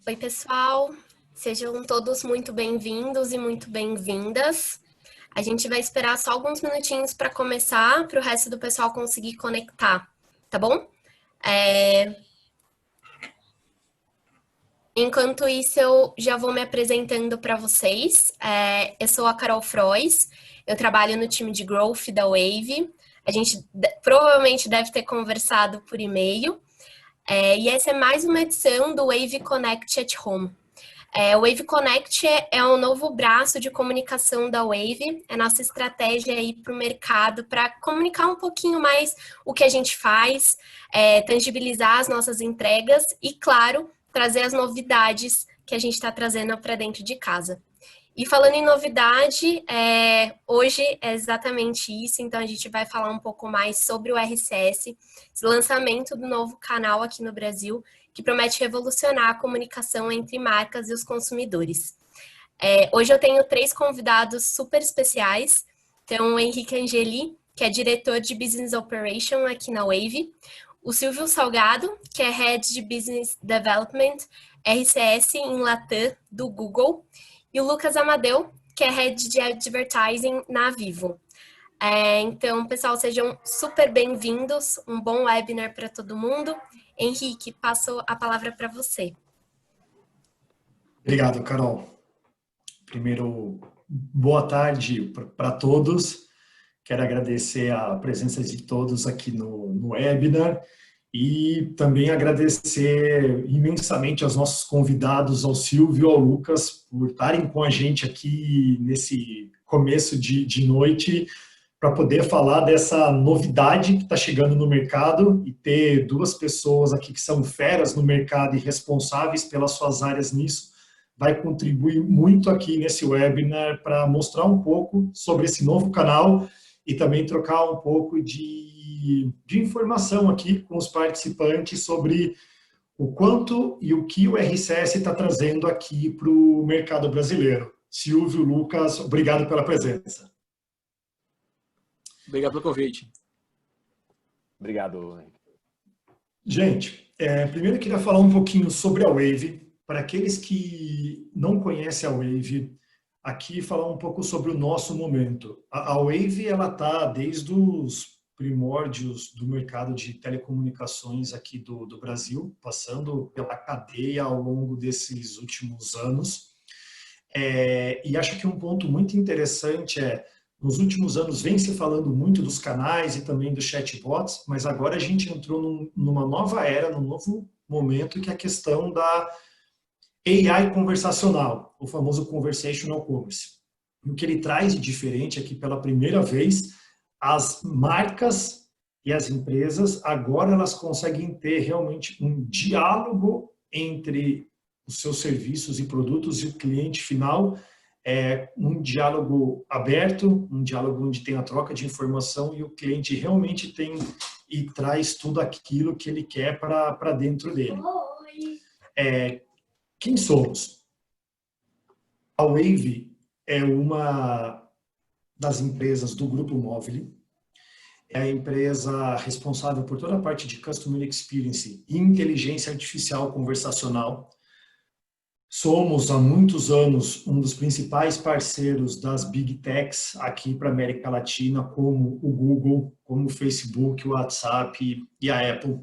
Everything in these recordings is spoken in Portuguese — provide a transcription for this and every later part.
Oi, pessoal. Sejam todos muito bem-vindos e muito bem-vindas. A gente vai esperar só alguns minutinhos para começar, para o resto do pessoal conseguir conectar, tá bom? Enquanto isso, eu já vou me apresentando para vocês. Eu sou a Carol Frois, eu trabalho no time de Growth da Wave. A gente provavelmente deve ter conversado por e-mail. E essa é mais uma edição do Wave Connect at Home. O Wave Connect é um novo braço de comunicação da Wave, é nossa estratégia aí para o mercado, para comunicar um pouquinho mais o que a gente faz, tangibilizar as nossas entregas e, claro, trazer as novidades que a gente está trazendo para dentro de casa. E falando em novidade, hoje é exatamente isso, então a gente vai falar um pouco mais sobre o RCS, esse lançamento do novo canal aqui no Brasil, que promete revolucionar a comunicação entre marcas e os consumidores. Hoje eu tenho 3 convidados super especiais, então o Henrique Angeli, que é diretor de Business Operation aqui na Wave, o Silvio Salgado, que é Head de Business Development, RCS em Latam, do Google, e o Lucas Amadeu, que é Head de Advertising na Vivo. Então, pessoal, sejam super bem-vindos, um bom webinar para todo mundo. Henrique, passo a palavra para você. Obrigado, Carol. Primeiro, boa tarde para todos. Quero agradecer a presença de todos aqui no webinar e também agradecer imensamente aos nossos convidados, ao Silvio e ao Lucas, por estarem com a gente aqui nesse começo de noite, para poder falar dessa novidade que está chegando no mercado e ter 2 pessoas aqui que são feras no mercado e responsáveis pelas suas áreas nisso, vai contribuir muito aqui nesse webinar para mostrar um pouco sobre esse novo canal e também trocar um pouco de informação aqui com os participantes sobre o quanto e o que o RCS está trazendo aqui para o mercado brasileiro. Silvio, Lucas, obrigado pela presença. Obrigado pelo convite. Obrigado. Gente, primeiro eu queria falar um pouquinho sobre a Wave. Para aqueles que não conhecem a Wave, aqui falar um pouco sobre o nosso momento. A Wave, ela está desde os primórdios do mercado de telecomunicações aqui do Brasil, passando pela cadeia ao longo desses últimos anos. E acho que um ponto muito interessante nos últimos anos vem se falando muito dos canais e também dos chatbots, mas agora a gente entrou numa nova era, num novo momento, que é a questão da AI conversacional, o famoso Conversational Commerce. O que ele traz de diferente é que, pela primeira vez, as marcas e as empresas, agora elas conseguem ter realmente um diálogo entre os seus serviços e produtos e o cliente final, um diálogo aberto, um diálogo onde tem a troca de informação e o cliente realmente tem e traz tudo aquilo que ele quer para dentro dele. Quem somos? A Wave é uma das empresas do Grupo Móvel, é a empresa responsável por toda a parte de Customer Experience e inteligência artificial conversacional. Somos, há muitos anos, um dos principais parceiros das Big Techs aqui para a América Latina, como o Google, como o Facebook, o WhatsApp e a Apple.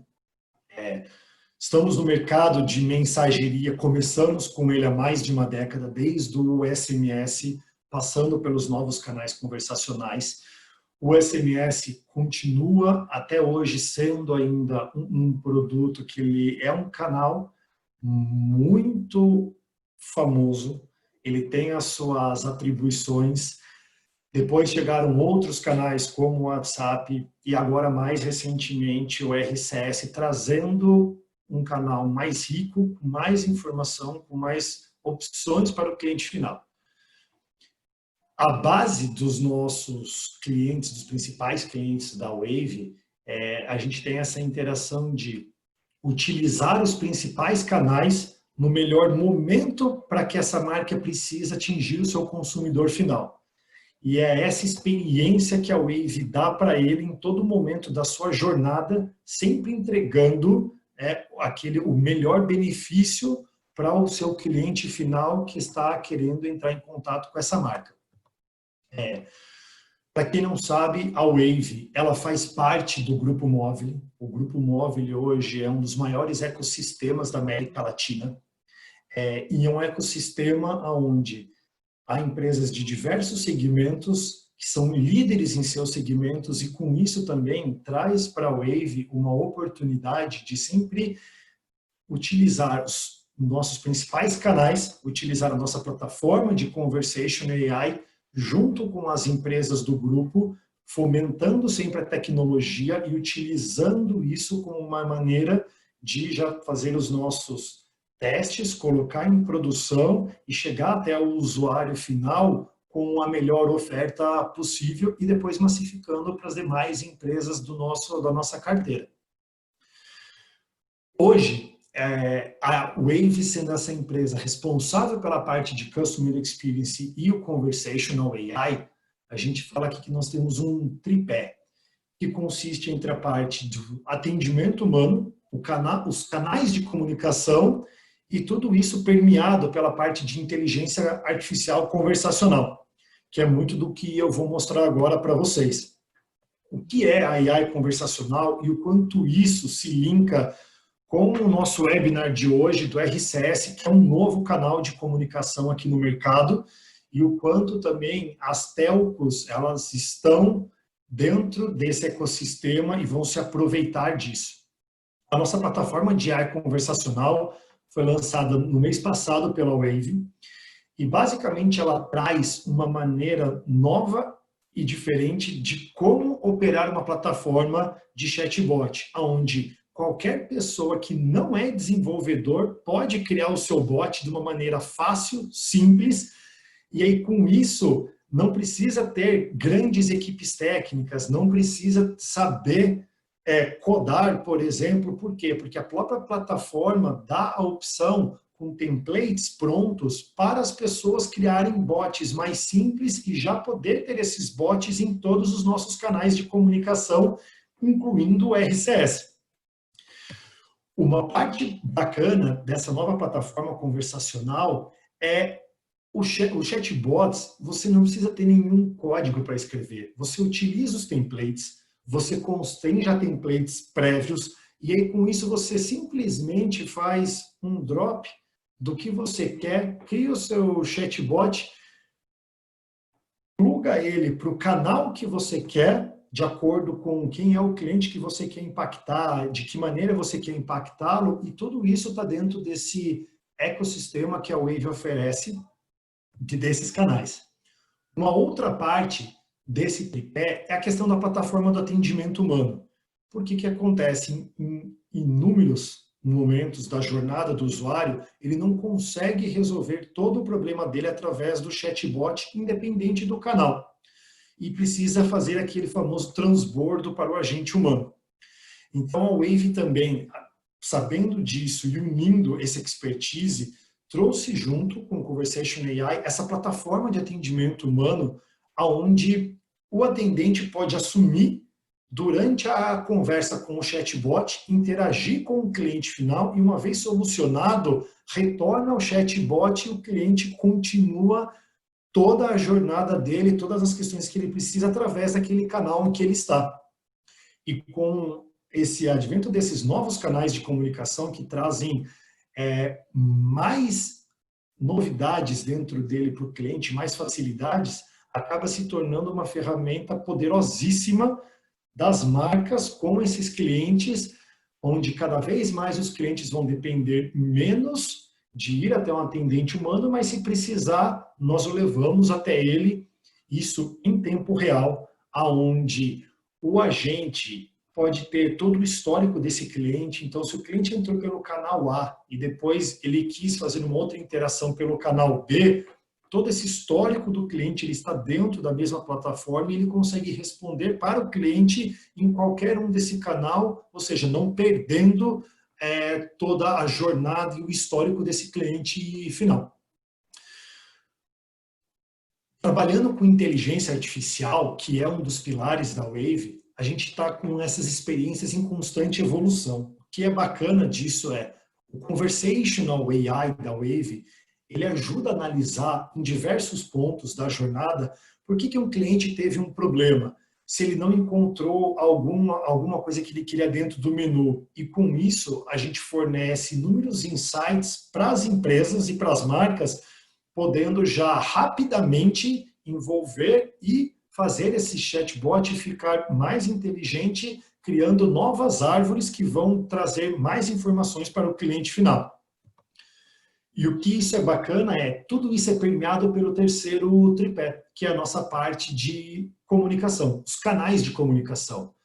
Estamos no mercado de mensageria, começamos com ele há mais de uma década, desde o SMS, passando pelos novos canais conversacionais. O SMS continua até hoje sendo ainda um produto que ele é um canal muito famoso, ele tem as suas atribuições. Depois chegaram outros canais como o WhatsApp e agora mais recentemente o RCS, trazendo um canal mais rico, com mais informação, com mais opções para o cliente final. A base dos nossos clientes, dos principais clientes da Wave, a gente tem essa interação de utilizar os principais canais no melhor momento para que essa marca precisa atingir o seu consumidor final. e é essa experiência que a Wave dá para ele em todo momento da sua jornada, sempre entregando o melhor benefício para o seu cliente final que está querendo entrar em contato com essa marca. Para quem não sabe, a Wave, ela faz parte do Grupo Móvel. O Grupo Móvel hoje é um dos maiores ecossistemas da América Latina. E é um ecossistema onde há empresas de diversos segmentos que são líderes em seus segmentos e com isso também traz para a Wave uma oportunidade de sempre utilizar os nossos principais canais, utilizar a nossa plataforma de Conversation AI junto com as empresas do grupo, fomentando sempre a tecnologia e utilizando isso como uma maneira de já fazer os nossos testes, colocar em produção e chegar até o usuário final com a melhor oferta possível e depois massificando para as demais empresas da nossa carteira. Hoje, a Wave sendo essa empresa responsável pela parte de Customer Experience e o Conversational AI, a gente fala aqui que nós temos um tripé, que consiste entre a parte do atendimento humano, os canais de comunicação e tudo isso permeado pela parte de inteligência artificial conversacional, que é muito do que eu vou mostrar agora para vocês. O que é a AI conversacional e o quanto isso se linka com o nosso webinar de hoje do RCS, que é um novo canal de comunicação aqui no mercado, e o quanto também as telcos, elas estão dentro desse ecossistema e vão se aproveitar disso. A nossa plataforma de AI conversacional foi lançada no mês passado pela Wave, e basicamente ela traz uma maneira nova e diferente de como operar uma plataforma de chatbot, onde qualquer pessoa que não é desenvolvedor pode criar o seu bot de uma maneira fácil, simples, e aí com isso não precisa ter grandes equipes técnicas, não precisa saber codar, por exemplo. Por quê? Porque a própria plataforma dá a opção com templates prontos para as pessoas criarem bots mais simples e já poder ter esses bots em todos os nossos canais de comunicação, incluindo o RCS. Uma parte bacana dessa nova plataforma conversacional é o chatbots, você não precisa ter nenhum código para escrever. Você utiliza os templates, você tem já templates prévios, e aí com isso você simplesmente faz um drop do que você quer, cria o seu chatbot, pluga ele para o canal que você quer, de acordo com quem é o cliente que você quer impactar, de que maneira você quer impactá-lo, e tudo isso está dentro desse ecossistema que a Wave oferece, desses canais. Uma outra parte desse tripé é a questão da plataforma do atendimento humano. Por que acontece em inúmeros momentos da jornada do usuário, ele não consegue resolver todo o problema dele através do chatbot, independente do canal. E precisa fazer aquele famoso transbordo para o agente humano. Então, a Wave também, sabendo disso e unindo essa expertise, trouxe junto com o Conversation AI essa plataforma de atendimento humano, onde o atendente pode assumir, durante a conversa com o chatbot, interagir com o cliente final e, uma vez solucionado, retorna ao chatbot e o cliente continua toda a jornada dele, todas as questões que ele precisa através daquele canal em que ele está. E com esse advento desses novos canais de comunicação que trazem mais novidades dentro dele para o cliente, mais facilidades, acaba se tornando uma ferramenta poderosíssima das marcas com esses clientes, onde cada vez mais os clientes vão depender menos de ir até um atendente humano, mas se precisar, nós o levamos até ele, isso em tempo real, aonde o agente pode ter todo o histórico desse cliente. Então, se o cliente entrou pelo canal A e depois ele quis fazer uma outra interação pelo canal B, todo esse histórico do cliente ele está dentro da mesma plataforma e ele consegue responder para o cliente em qualquer um desse canal, ou seja, não perdendo toda a jornada e o histórico desse cliente final. Trabalhando com inteligência artificial, que é um dos pilares da Wave, a gente está com essas experiências em constante evolução. O que é bacana disso é o Conversational AI da Wave, ele ajuda a analisar em diversos pontos da jornada por que um cliente teve um problema, se ele não encontrou alguma coisa que ele queria dentro do menu. E com isso, a gente fornece inúmeros insights para as empresas e para as marcas, podendo já rapidamente envolver e fazer esse chatbot ficar mais inteligente, criando novas árvores que vão trazer mais informações para o cliente final. E o que isso é bacana é, tudo isso é permeado pelo terceiro tripé, que é a nossa parte de comunicação, os canais de comunicação.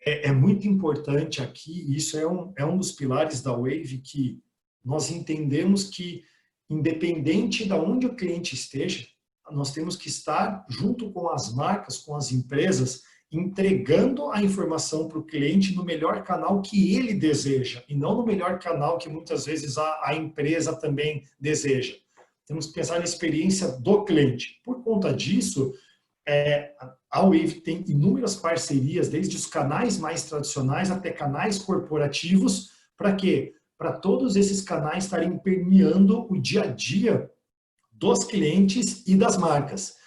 É muito importante aqui, isso é um dos pilares da Wave, que nós entendemos que, independente de onde o cliente esteja, nós temos que estar junto com as marcas, com as empresas, entregando a informação para o cliente no melhor canal que ele deseja, e não no melhor canal que muitas vezes a empresa também deseja. Temos que pensar na experiência do cliente. Por conta disso, a Wave tem inúmeras parcerias, desde os canais mais tradicionais até canais corporativos. Para quê? Para todos esses canais estarem permeando o dia a dia dos clientes e das marcas.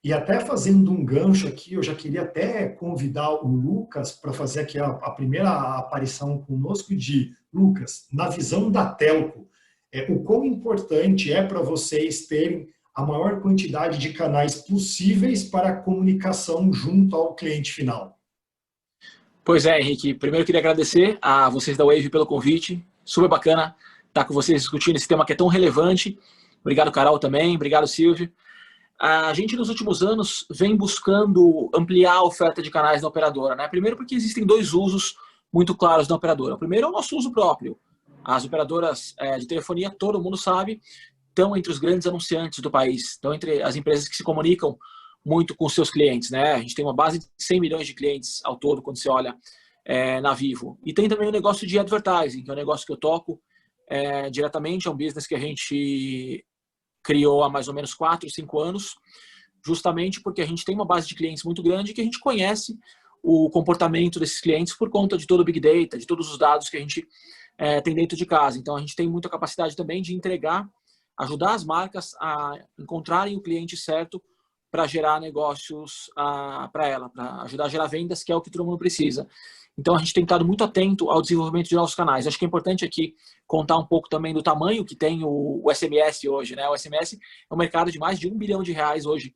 E até fazendo um gancho aqui, eu já queria até convidar o Lucas para fazer aqui a primeira aparição conosco de Lucas, na visão da Telco, o quão importante é para vocês terem a maior quantidade de canais possíveis para a comunicação junto ao cliente final. Pois é, Henrique. Primeiro eu queria agradecer a vocês da Wave pelo convite. Super bacana estar com vocês discutindo esse tema que é tão relevante. Obrigado, Carol, também. Obrigado, Silvio. A gente, nos últimos anos, vem buscando ampliar a oferta de canais da operadora, né? Primeiro porque existem dois usos muito claros da operadora. O primeiro é o nosso uso próprio. As operadoras de telefonia, todo mundo sabe, estão entre os grandes anunciantes do país, estão entre as empresas que se comunicam muito com seus clientes, né? A gente tem uma base de 100 milhões de clientes ao todo, quando você olha na Vivo. E tem também o negócio de advertising, que é um negócio que eu toco diretamente, é um business que a gente criou há mais ou menos 4, 5 anos, justamente porque a gente tem uma base de clientes muito grande que a gente conhece o comportamento desses clientes por conta de todo o Big Data, de todos os dados que a gente tem dentro de casa. Então, a gente tem muita capacidade também de entregar, ajudar as marcas a encontrarem o cliente certo para gerar negócios para ela, para ajudar a gerar vendas, que é o que todo mundo precisa. Então, a gente tem estado muito atento ao desenvolvimento de novos canais. Acho que é importante aqui contar um pouco também do tamanho que tem o SMS hoje, né? O SMS é um mercado de mais de R$1 bilhão hoje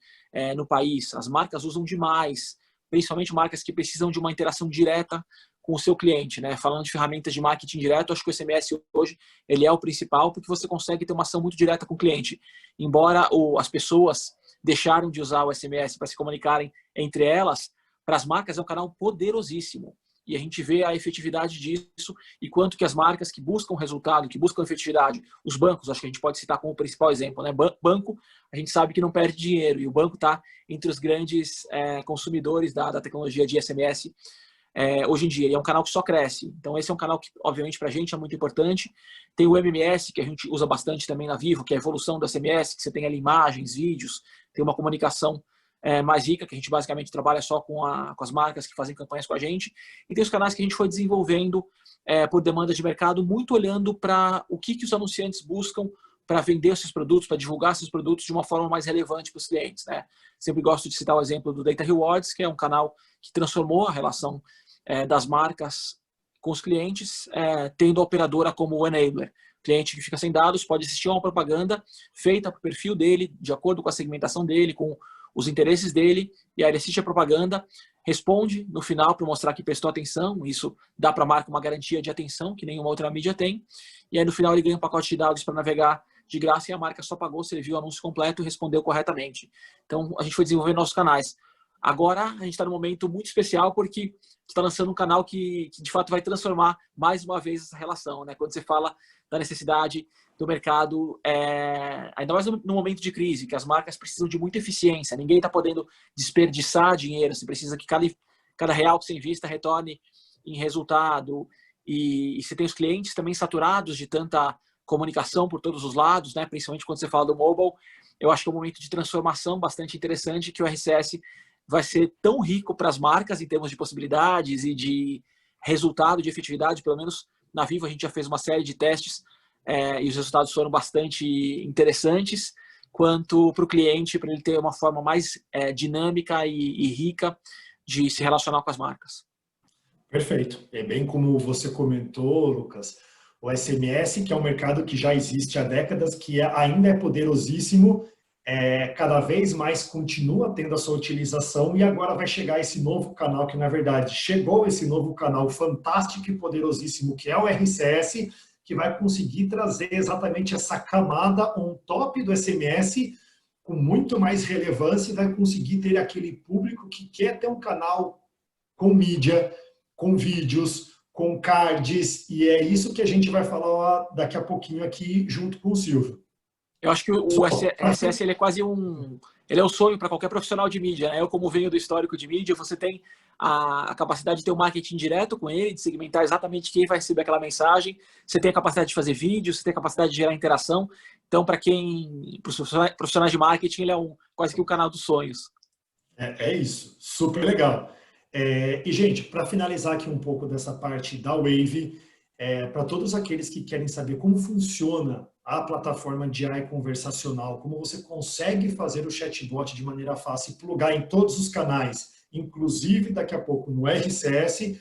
no país. As marcas usam demais, principalmente marcas que precisam de uma interação direta com o seu cliente, né? Falando de ferramentas de marketing direto, acho que o SMS hoje ele é o principal, porque você consegue ter uma ação muito direta com o cliente. Embora as pessoas deixaram de usar o SMS para se comunicarem entre elas, para as marcas é um canal poderosíssimo. E a gente vê a efetividade disso e quanto que as marcas que buscam resultado, que buscam efetividade, os bancos, acho que a gente pode citar como principal exemplo, né? Banco, a gente sabe que não perde dinheiro e o banco está entre os grandes consumidores da tecnologia de SMS hoje em dia. E é um canal que só cresce. Então esse é um canal que, obviamente, para a gente é muito importante. Tem o MMS, que a gente usa bastante também na Vivo, que é a evolução do SMS, que você tem ali imagens, vídeos, tem uma comunicação mais rica, que a gente basicamente trabalha só com as marcas que fazem campanhas com a gente. E tem os canais que a gente foi desenvolvendo por demanda de mercado, muito olhando para o que os anunciantes buscam para vender esses produtos, para divulgar esses produtos de uma forma mais relevante para os clientes, né? Sempre gosto de citar o exemplo do Data Rewards, que é um canal que transformou a relação das marcas com os clientes, tendo a operadora como enabler. O cliente que fica sem dados pode assistir a uma propaganda feita para o perfil dele, de acordo com a segmentação dele, com os interesses dele, e aí ele assiste a propaganda, responde no final para mostrar que prestou atenção. Isso dá para a marca uma garantia de atenção que nenhuma outra mídia tem, e aí no final ele ganha um pacote de dados para navegar de graça e a marca só pagou se ele viu o anúncio completo e respondeu corretamente. Então a gente foi desenvolvendo nossos canais. Agora a gente está num momento muito especial porque está lançando um canal que de fato vai transformar mais uma vez essa relação, né? Quando você fala da necessidade do mercado, ainda mais no momento de crise, que as marcas precisam de muita eficiência, ninguém está podendo desperdiçar dinheiro, você precisa que cada real que você invista retorne em resultado, e você tem os clientes também saturados de tanta comunicação por todos os lados, né? Principalmente quando você fala do mobile. Eu acho que é um momento de transformação bastante interessante, que o RCS vai ser tão rico para as marcas em termos de possibilidades e de resultado, de efetividade. Pelo menos na Vivo a gente já fez uma série de testes e os resultados foram bastante interessantes, quanto para o cliente, para ele ter uma forma mais dinâmica e rica de se relacionar com as marcas. Perfeito. É bem como você comentou, Lucas, o SMS, que é um mercado que já existe há décadas, que ainda é poderosíssimo, cada vez mais continua tendo a sua utilização e agora vai chegar esse novo canal, que na verdade chegou esse novo canal fantástico e poderosíssimo, que é o RCS, que vai conseguir trazer exatamente essa camada on top do SMS com muito mais relevância e vai conseguir ter aquele público que quer ter um canal com mídia, com vídeos, com cards, e é isso que a gente vai falar daqui a pouquinho aqui junto com o Silvio. Eu acho que o RCS ele é quase ele é um sonho para qualquer profissional de mídia, né? Eu, como venho do histórico de mídia, você tem a capacidade de ter um marketing direto com ele, de segmentar exatamente quem vai receber aquela mensagem, você tem a capacidade de fazer vídeos, você tem a capacidade de gerar interação. Então, para os profissionais de marketing, ele é quase que o canal dos sonhos. É isso, super legal. E, gente, para finalizar aqui um pouco dessa parte da Wave, para todos aqueles que querem saber como funciona a plataforma de AI conversacional, como você consegue fazer o chatbot de maneira fácil e plugar em todos os canais, inclusive daqui a pouco no RCS,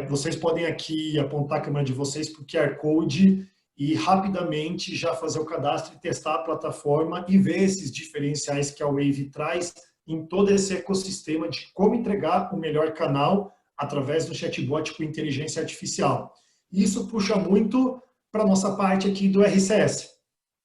vocês podem aqui apontar a câmera de vocês para o QR Code e rapidamente já fazer o cadastro e testar a plataforma e ver esses diferenciais que a Wave traz em todo esse ecossistema de como entregar o melhor canal através do chatbot com inteligência artificial. Isso puxa muito para a nossa parte aqui do RCS,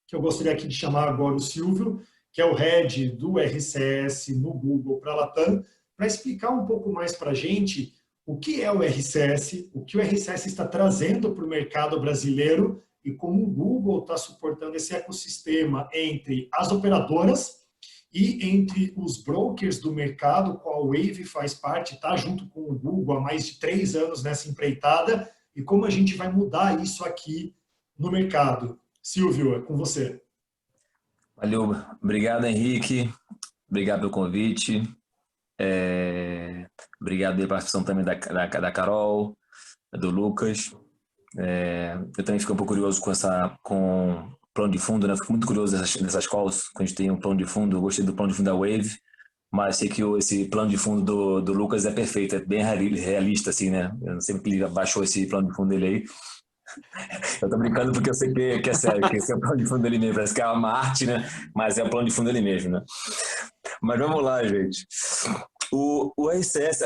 que eu gostaria aqui de chamar agora o Silvio, que é o head do RCS no Google para a Latam, para explicar um pouco mais para a gente o que é o RCS, o que o RCS está trazendo para o mercado brasileiro e como o Google está suportando esse ecossistema entre as operadoras e entre os brokers do mercado, qual a Wave faz parte, está junto com o Google há mais de 3 anos nessa empreitada, e como a gente vai mudar isso aqui no mercado. Silvio, é com você. Valeu, obrigado Henrique, obrigado pelo convite, obrigado pela participação também da Carol, do Lucas. Eu também fico um pouco curioso com plano de fundo, né? Fico muito curioso dessas calls, quando a gente tem um plano de fundo. Eu gostei do plano de fundo da Wave, mas sei que esse plano de fundo do Lucas é perfeito, é bem realista, assim, né? Eu não sei porque ele baixou esse plano de fundo dele aí. Eu tô brincando porque eu sei que é sério, que esse é o plano de fundo dele mesmo. Parece que é uma arte, né? Mas é o plano de fundo dele mesmo, né? Mas vamos lá, gente. O RCS,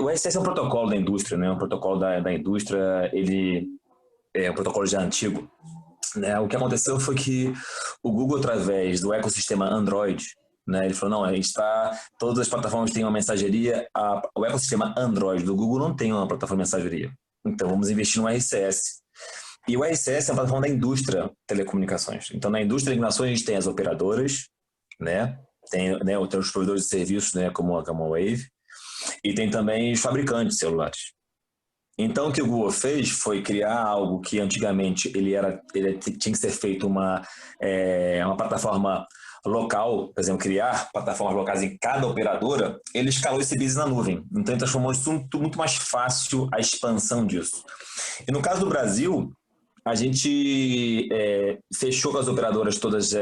o RCS é um protocolo da indústria, né? Um protocolo da indústria, ele é um protocolo já antigo, né? O que aconteceu foi que o Google, através do ecossistema Android, né, ele falou, não, todas as plataformas têm uma mensageria, o ecossistema Android do Google não tem uma plataforma de mensageria. Então, vamos investir no RCS. E o RCS é uma plataforma da indústria de telecomunicações. Então, na indústria de telecomunicações, a gente tem as operadoras, né, tem os provedores de serviços, né, como a Wave, e tem também os fabricantes de celulares. Então, o que o Google fez foi criar algo que antigamente ele tinha que ser feito uma plataforma local, por exemplo, criar plataformas locais em cada operadora. Ele escalou esse business na nuvem. Então, ele transformou isso muito mais fácil, a expansão disso. E no caso do Brasil, a gente fechou com as operadoras todas,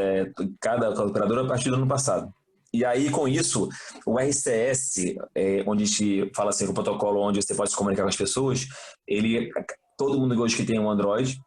cada operadora a partir do ano passado. E aí, com isso, o RCS, onde a gente fala assim, o protocolo onde você pode se comunicar com as pessoas, todo mundo hoje que tem um Android,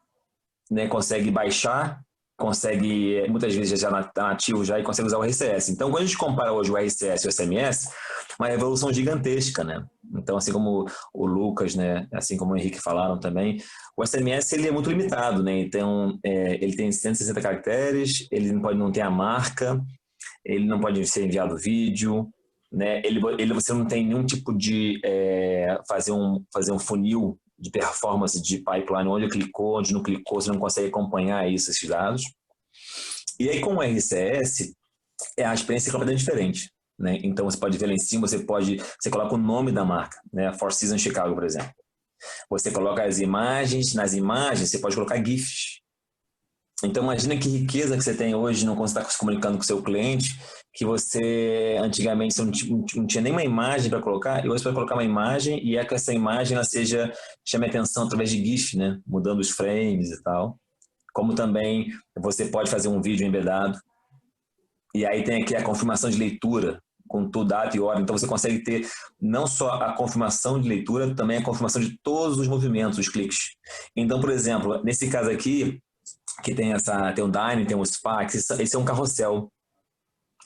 né, consegue baixar, consegue, muitas vezes já nativo já, e consegue usar o RCS. Então, quando a gente compara hoje o RCS e o SMS, uma revolução gigantesca, né? Então, assim como o Lucas, né, assim como o Henrique falaram também, o SMS ele é muito limitado, né? Então, ele tem 160 caracteres, ele não tem a marca, ele não pode ser enviado vídeo, né? Você não tem nenhum tipo de fazer um funil de performance de pipeline, onde clicou, onde não clicou, você não consegue acompanhar esses dados. E aí, com o RCS, a experiência é completamente diferente, né? Então, você pode ver lá em cima, você coloca o nome da marca, né? Four Seasons Chicago, por exemplo. Você coloca as imagens, nas imagens você pode colocar GIFs. Então, imagina que riqueza que você tem hoje não está se comunicando com o seu cliente, que você, antigamente, você não tinha nenhuma imagem para colocar, e hoje você vai colocar uma imagem e que essa imagem ela chame atenção através de GIF, né? Mudando os frames e tal. Como também você pode fazer um vídeo embedado. E aí tem aqui a confirmação de leitura, com tudo, data e hora. Então, você consegue ter não só a confirmação de leitura, também a confirmação de todos os movimentos, os cliques. Então, por exemplo, nesse caso aqui, que tem um Dine, tem um Spa, esse é um carrossel.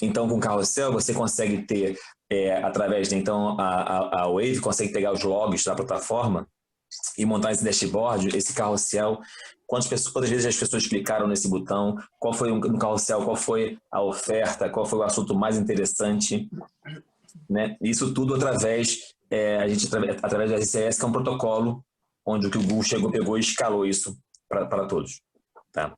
Então, com o carrossel, você consegue ter, através de, então, a Wave consegue pegar os logs da plataforma e montar esse dashboard, esse carrossel, quantas vezes as pessoas clicaram nesse botão, qual foi no carrossel, qual foi a oferta, qual foi o assunto mais interessante, né? Isso tudo através do RCS, que é um protocolo onde o Google pegou e escalou isso para todos. Tá.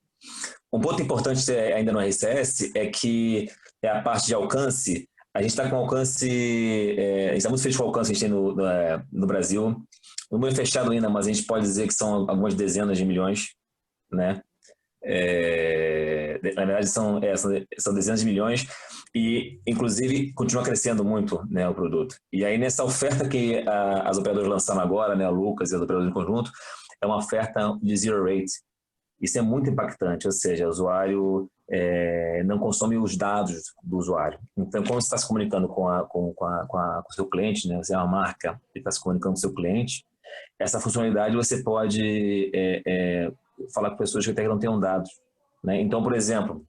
Um ponto importante ainda no RCS é que a parte de alcance. A gente está com alcance, a gente está muito feliz com o alcance que a gente tem no Brasil. O número é fechado ainda, mas a gente pode dizer que são algumas dezenas de milhões, né? Na verdade são dezenas de milhões e, inclusive, continua crescendo muito, né, o produto. E aí nessa oferta que as operadoras lançaram agora, né, a Lucas e as operadoras em conjunto, é uma oferta de zero rate. Isso é muito impactante, ou seja, o usuário não consome os dados do usuário. Então, quando você está se comunicando com o seu cliente, né, você é uma marca e está se comunicando com o seu cliente, essa funcionalidade você pode falar com pessoas que até não tenham dados, né? Então, por exemplo,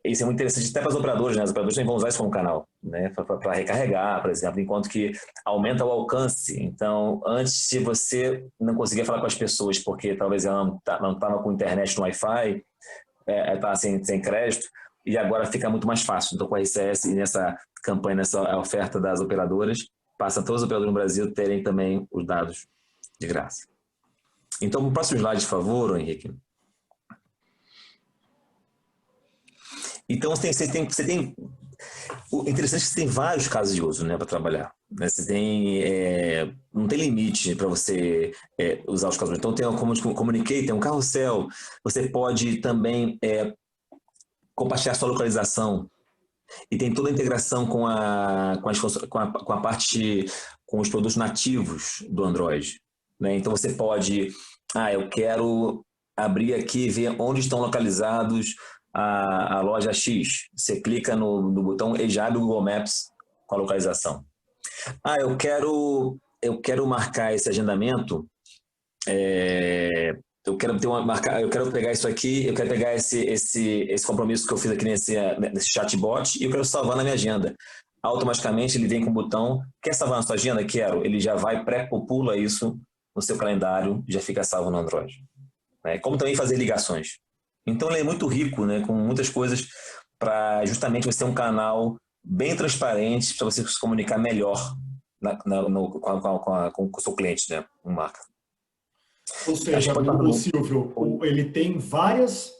isso é muito interessante até para os operadores, né? Os operadores também vão usar isso como canal, né? Para recarregar, por exemplo, enquanto que aumenta o alcance. Então, antes, se você não conseguia falar com as pessoas porque talvez ela não estava com internet no Wi-Fi, estava sem crédito, e agora fica muito mais fácil. Então, com a RCS e nessa campanha, nessa oferta das operadoras, passa todos os operadores no Brasil terem também os dados de graça. Então, o próximo slide, por favor, Henrique. Então, o interessante é que você tem vários casos de uso, né, para trabalhar. Né? Você não tem limite para você usar os casos. Então, como eu comuniquei, tem um carrossel. Você pode também compartilhar sua localização. E tem toda a integração com a parte, com os produtos nativos do Android. Né? Então, você pode, eu quero abrir aqui e ver onde estão localizados a loja X. Você clica no botão e já abre o Google Maps com a localização. Eu quero marcar esse agendamento, eu quero pegar isso aqui, eu quero pegar esse compromisso que eu fiz aqui nesse chatbot e eu quero salvar na minha agenda. Automaticamente ele vem com o botão, quer salvar na sua agenda? Quero. Ele já vai, pré-popula isso no seu calendário, já fica salvo no Android. Como também fazer ligações. Então ele é muito rico, né, com muitas coisas para justamente você ter um canal bem transparente para você se comunicar melhor com o seu cliente, né, com marca. Ou seja, o Silvio, ele tem várias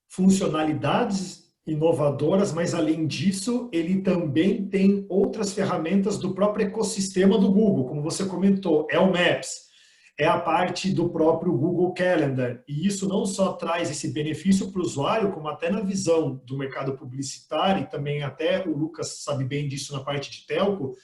funcionalidades inovadoras, mas além disso, ele também tem outras ferramentas do próprio ecossistema do Google, como você comentou, é o Maps. É a parte do próprio Google Calendar. E isso não só traz esse benefício para o usuário, como até na visão do mercado publicitário, e também até o Lucas sabe bem disso na parte de telco,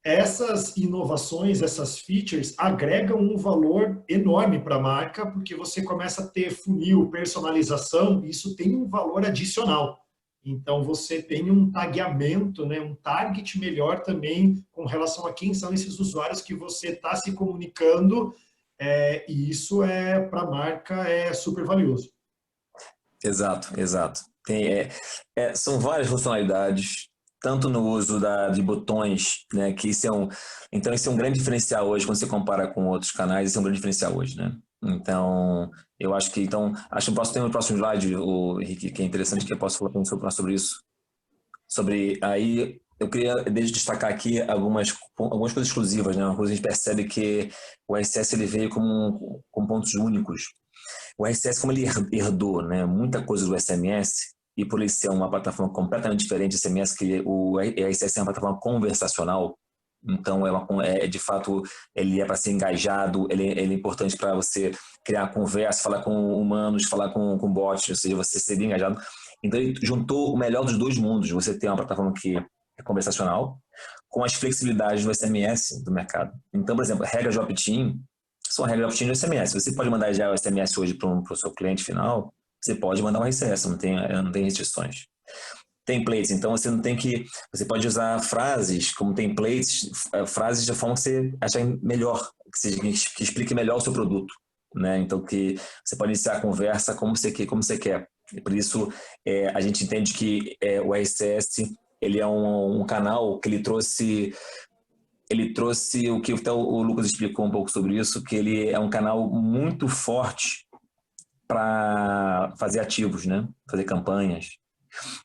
essas inovações, essas features agregam um valor enorme para a marca, porque você começa a ter funil, personalização, e isso tem um valor adicional. Então, você tem um tagueamento, né, um target melhor também com relação a quem são esses usuários que você está se comunicando, e isso para a marca é super valioso. Exato. São várias funcionalidades, tanto no uso de botões, né, que então isso é um grande diferencial hoje quando você compara com outros canais, isso é um grande diferencial hoje, né? Então, eu acho que tem um próximo slide, o Henrique, que é interessante, que eu posso falar sobre isso. Aí, eu queria destacar aqui algumas coisas exclusivas, né? Uma coisa que a gente percebe que o RCS ele veio com pontos únicos. O RCS, como ele herdou, né, muita coisa do SMS, e por ele ser uma plataforma completamente diferente do SMS, que o RCS é uma plataforma conversacional, Então, de fato, ele é para ser engajado, ele é importante para você criar conversa, falar com humanos, falar com bots, ou seja, você ser engajado. Então, ele juntou o melhor dos dois mundos. Você tem uma plataforma que é conversacional, com as flexibilidades do SMS do mercado. Então, por exemplo, regras de opt-in são regras de opt-in do SMS. Você pode mandar já o SMS hoje para o seu cliente final, você pode mandar um RCS, não tem restrições. Templates, então você pode usar frases como templates, frases de forma que você achar melhor, que explique melhor o seu produto, né? Então que você pode iniciar a conversa como você quer. E por isso a gente entende que o RCS ele é um canal que ele trouxe o que até o Lucas explicou um pouco sobre isso, que ele é um canal muito forte para fazer ativos, né? Fazer campanhas.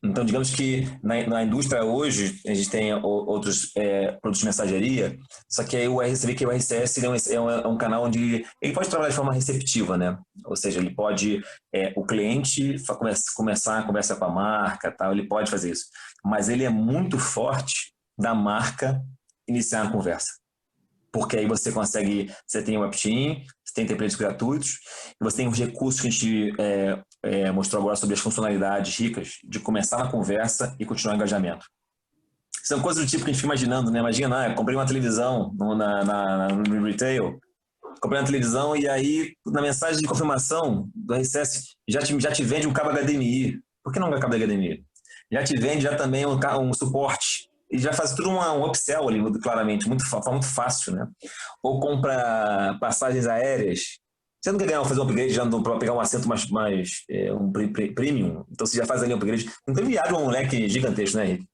Então, digamos que na indústria hoje, a gente tem outros produtos de mensageria, só que aí você vê que o RCS ele é um canal onde ele pode trabalhar de forma receptiva, né? Ou seja, ele pode, o cliente começar a conversa com a marca, tal, ele pode fazer isso. Mas ele é muito forte da marca iniciar a conversa. Porque aí você tem o opt-in, você tem templates gratuitos, e você tem os recursos que a gente mostrou agora sobre as funcionalidades ricas de começar na conversa e continuar o engajamento. São coisas do tipo que a gente fica imaginando, né? Imagina, comprei uma televisão no retail, comprei uma televisão e aí na mensagem de confirmação do RCS já te vende um cabo HDMI. Por que não é cabo HDMI? Já te vende já também um suporte. E já faz tudo um upsell ali, claramente, muito fácil, né? Ou compra passagens aéreas. Você não quer fazer um upgrade já para pegar um assento mais premium? Então você já faz ali um upgrade. Então ele abre um leque gigantesco, né, Henrique?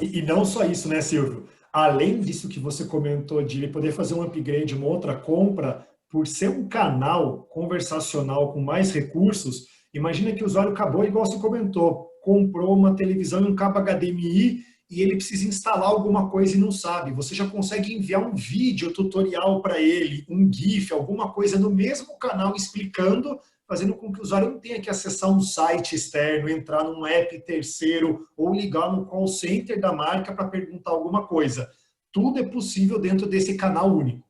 E não só isso, né, Silvio? Além disso que você comentou de ele poder fazer um upgrade, uma outra compra, por ser um canal conversacional com mais recursos, imagina que o usuário acabou, igual você comentou, comprou uma televisão e um cabo HDMI e ele precisa instalar alguma coisa e não sabe. Você já consegue enviar um vídeo tutorial para ele, um GIF, alguma coisa no mesmo canal explicando, fazendo com que o usuário não tenha que acessar um site externo, entrar num app terceiro ou ligar no call center da marca para perguntar alguma coisa. Tudo é possível dentro desse canal único.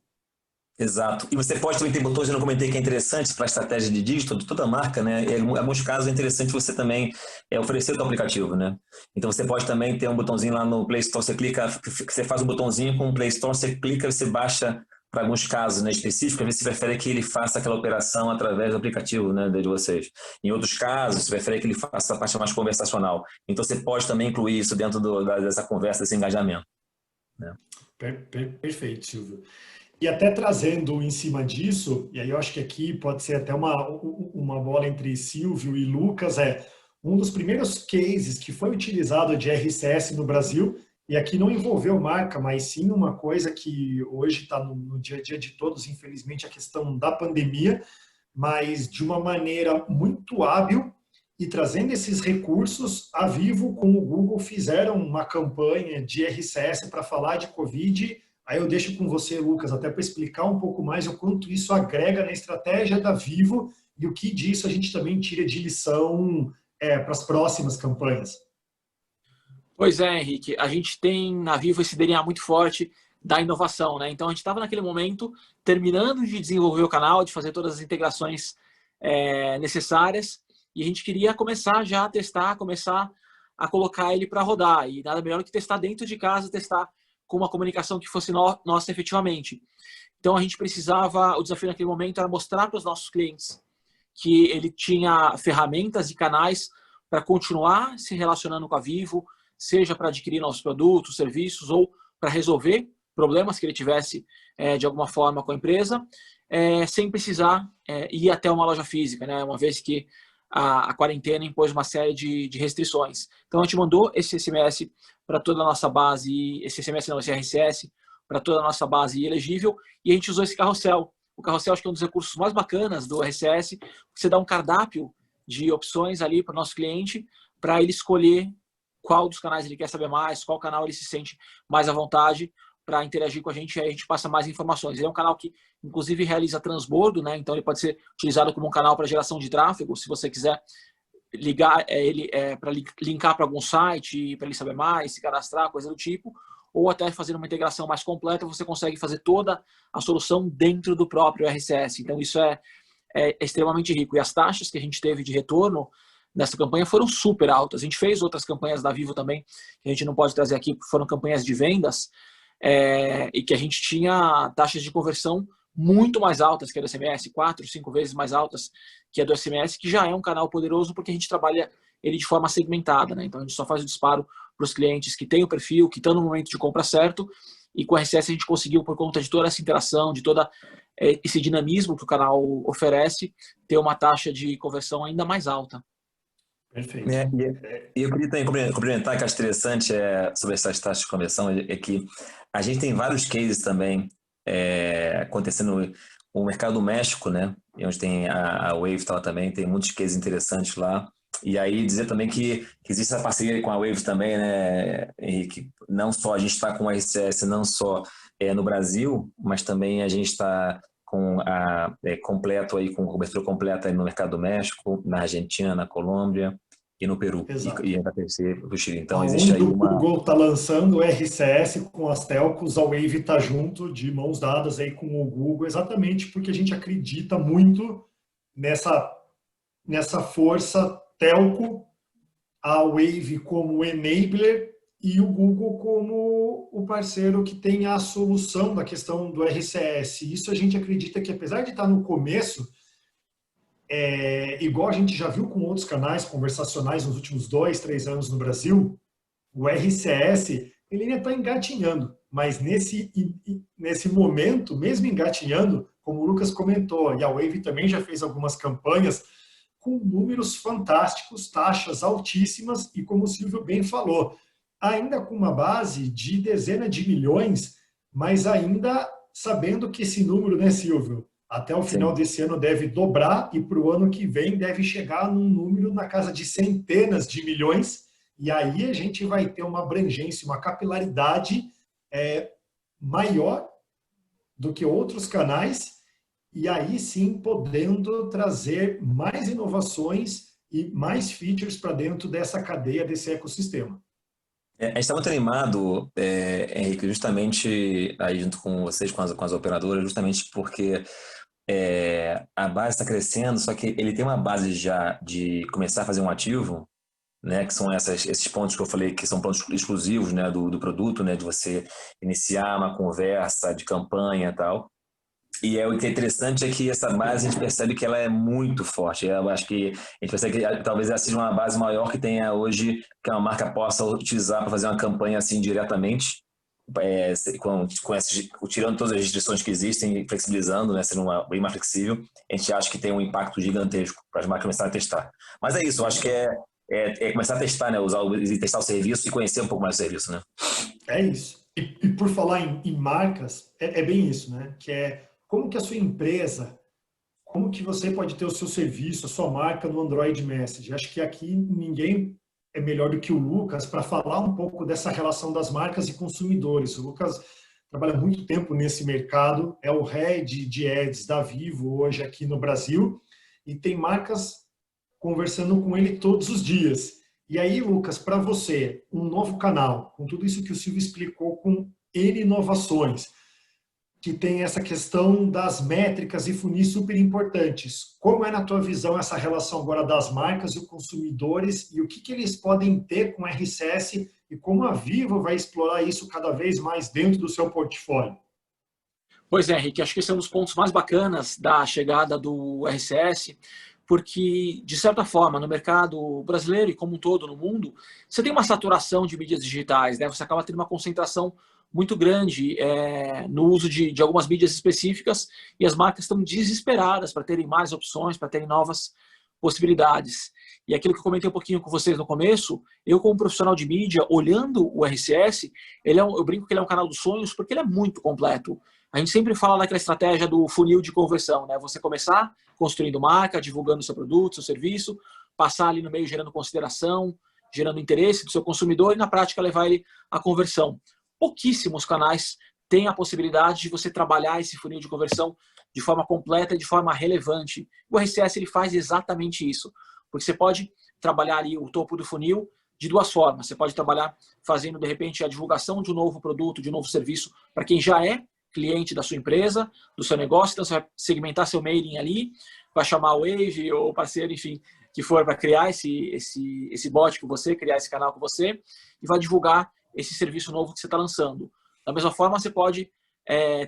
Exato. E você pode também ter botões, eu não comentei, que é interessante para a estratégia de dígito de toda a marca, né? Em alguns casos é interessante você também oferecer o seu aplicativo, né? Então você pode também ter um botãozinho lá no Play Store, você faz um botãozinho com o Play Store, você clica e você baixa para alguns casos, né, específicos, às vezes você prefere que ele faça aquela operação através do aplicativo, né, de vocês. Em outros casos, você prefere que ele faça a parte mais conversacional. Então você pode também incluir isso dentro dessa conversa, desse engajamento, né? Perfeito, Silvio. E até trazendo em cima disso, e aí eu acho que aqui pode ser até uma bola entre Silvio e Lucas, um dos primeiros cases que foi utilizado de RCS no Brasil, e aqui não envolveu marca, mas sim uma coisa que hoje está no dia a dia de todos, infelizmente, a questão da pandemia, mas de uma maneira muito hábil e trazendo esses recursos, a Vivo com o Google fizeram uma campanha de RCS para falar de Covid. Aí eu deixo com você, Lucas, até para explicar um pouco mais o quanto isso agrega na estratégia da Vivo e o que disso a gente também tira de lição para as próximas campanhas. Pois é, Henrique. A gente tem na Vivo esse DNA muito forte da inovação, né? Então a gente estava naquele momento terminando de desenvolver o canal, de fazer todas as integrações necessárias e a gente queria começar já a testar, começar a colocar ele para rodar. E nada melhor do que testar dentro de casa, testar com uma comunicação que fosse nossa efetivamente. Então a gente precisava, o desafio naquele momento era mostrar para os nossos clientes que ele tinha ferramentas e canais para continuar se relacionando com a Vivo, seja para adquirir nossos produtos, serviços ou para resolver problemas que ele tivesse de alguma forma com a empresa, sem precisar ir até uma loja física, né? Uma vez que a quarentena impôs uma série de restrições. Então a gente mandou esse SMS para toda a nossa base, esse RCS para toda a nossa base elegível, e a gente usou esse carrossel. O carrossel acho que é um dos recursos mais bacanas do RCS, você dá um cardápio de opções ali para o nosso cliente, para ele escolher qual dos canais ele quer saber mais, qual canal ele se sente mais à vontade para interagir com a gente, e aí a gente passa mais informações. Ele é um canal que, inclusive, realiza transbordo, né? Então ele pode ser utilizado como um canal para geração de tráfego, se você quiser ligar ele para linkar para algum site, para ele saber mais, se cadastrar, coisa do tipo, ou até fazendo uma integração mais completa, você consegue fazer toda a solução dentro do próprio RCS. Então, isso é extremamente rico. E as taxas que a gente teve de retorno nessa campanha foram super altas. A gente fez outras campanhas da Vivo também, que a gente não pode trazer aqui, porque foram campanhas de vendas, e que a gente tinha taxas de conversão muito mais altas que a do SMS, 4, 5 vezes mais altas que a do SMS, que já é um canal poderoso porque a gente trabalha ele de forma segmentada, né? Então a gente só faz o disparo para os clientes que têm o perfil, que estão no momento de compra certo, e com a RCS a gente conseguiu, por conta de toda essa interação, de todo esse dinamismo que o canal oferece, ter uma taxa de conversão ainda mais alta. Perfeito. E eu queria também complementar, que acho interessante sobre essas taxas de conversão, é que a gente tem vários cases também acontecendo no mercado do México, né? Onde tem a Wave tá lá também, tem muitos cases interessantes lá. E aí dizer também que existe essa parceria com a Wave também, né, Henrique? Não só a gente está com o RCS, não só no Brasil, mas também a gente está com completo aí, com cobertura completa aí no mercado do México, na Argentina, na Colômbia e no Peru. Exato. E ainda terceiro do Chile. Então Aonde existe aí o Google está lançando o RCS com as telcos, a Wave está junto, de mãos dadas aí com o Google, exatamente porque a gente acredita muito nessa força telco, a Wave como enabler e o Google como o parceiro que tem a solução da questão do RCS. Isso a gente acredita que, apesar de estar no começo, igual a gente já viu com outros canais conversacionais nos últimos 2, 3 anos no Brasil, o RCS ele ainda está engatinhando, mas nesse momento, mesmo engatinhando, como o Lucas comentou, e a Wave também já fez algumas campanhas com números fantásticos, taxas altíssimas e, como o Silvio bem falou, ainda com uma base de dezenas de milhões, mas ainda sabendo que esse número, né, Silvio, até o final desse ano deve dobrar e para o ano que vem deve chegar num número na casa de centenas de milhões, e aí a gente vai ter uma abrangência, uma capilaridade maior do que outros canais, e aí sim podendo trazer mais inovações e mais features para dentro dessa cadeia, desse ecossistema. A gente está muito animado, Henrique, justamente aí junto com vocês, com as operadoras, justamente porque a base está crescendo, só que ele tem uma base já de começar a fazer um ativo, né, que são esses pontos que eu falei, que são pontos exclusivos, né, do produto, né, de você iniciar uma conversa de campanha e tal. E o que é interessante é que essa base a gente percebe que ela é muito forte. Eu acho que a gente percebe que talvez ela seja uma base maior que tenha hoje, que uma marca possa utilizar para fazer uma campanha assim diretamente, tirando todas as restrições que existem, flexibilizando, né, sendo bem mais flexível. A gente acha que tem um impacto gigantesco para as marcas começarem a testar. Mas é isso, eu acho que começar a testar, né, testar o serviço e conhecer um pouco mais o serviço, né? É isso. E por falar em marcas, é bem isso, né? Que como que a sua empresa, como que você pode ter o seu serviço, a sua marca no Android Message. Acho que aqui ninguém é melhor do que o Lucas para falar um pouco dessa relação das marcas e consumidores. O Lucas trabalha muito tempo nesse mercado, é o head de ads da Vivo hoje aqui no Brasil e tem marcas conversando com ele todos os dias. E aí, Lucas, para você, um novo canal, com tudo isso que o Silvio explicou, com N inovações, que tem essa questão das métricas e funis super importantes. Como é, na tua visão, essa relação agora das marcas e os consumidores e o que eles podem ter com o RCS e como a Vivo vai explorar isso cada vez mais dentro do seu portfólio? Pois é, Henrique, acho que esse é um dos pontos mais bacanas da chegada do RCS, porque, de certa forma, no mercado brasileiro e como um todo no mundo, você tem uma saturação de mídias digitais, né? Você acaba tendo uma concentração muito grande no uso de algumas mídias específicas e as marcas estão desesperadas para terem mais opções, para terem novas possibilidades. E aquilo que eu comentei um pouquinho com vocês no começo, eu como profissional de mídia, olhando o RCS, eu brinco que ele é um canal dos sonhos porque ele é muito completo. A gente sempre fala daquela estratégia do funil de conversão, né? Você começar construindo marca, divulgando seu produto, seu serviço, passar ali no meio gerando consideração, gerando interesse do seu consumidor e na prática levar ele à conversão. Pouquíssimos canais têm a possibilidade de você trabalhar esse funil de conversão de forma completa e de forma relevante. O RCS ele faz exatamente isso, porque você pode trabalhar ali o topo do funil, de duas formas. Você pode trabalhar fazendo, de repente, a divulgação de um novo produto, de um novo serviço para quem já é cliente da sua empresa, do seu negócio. Então, você vai segmentar seu mailing ali, vai chamar o Wave ou o parceiro, enfim, que for para criar esse bot com você, criar esse canal com você, e vai divulgar esse serviço novo que você está lançando. Da mesma forma, você pode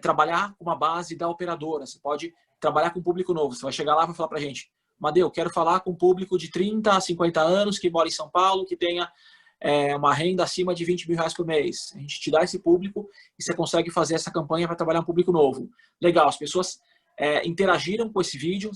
trabalhar com uma base da operadora, você pode trabalhar com um público novo. Você vai chegar lá e vai falar para a gente: Madeu, quero falar com um público de 30 a 50 anos que mora em São Paulo, que tenha uma renda acima de 20 mil reais por mês. A gente te dá esse público e você consegue fazer essa campanha para trabalhar um público novo. Legal, as pessoas interagiram com esse vídeo.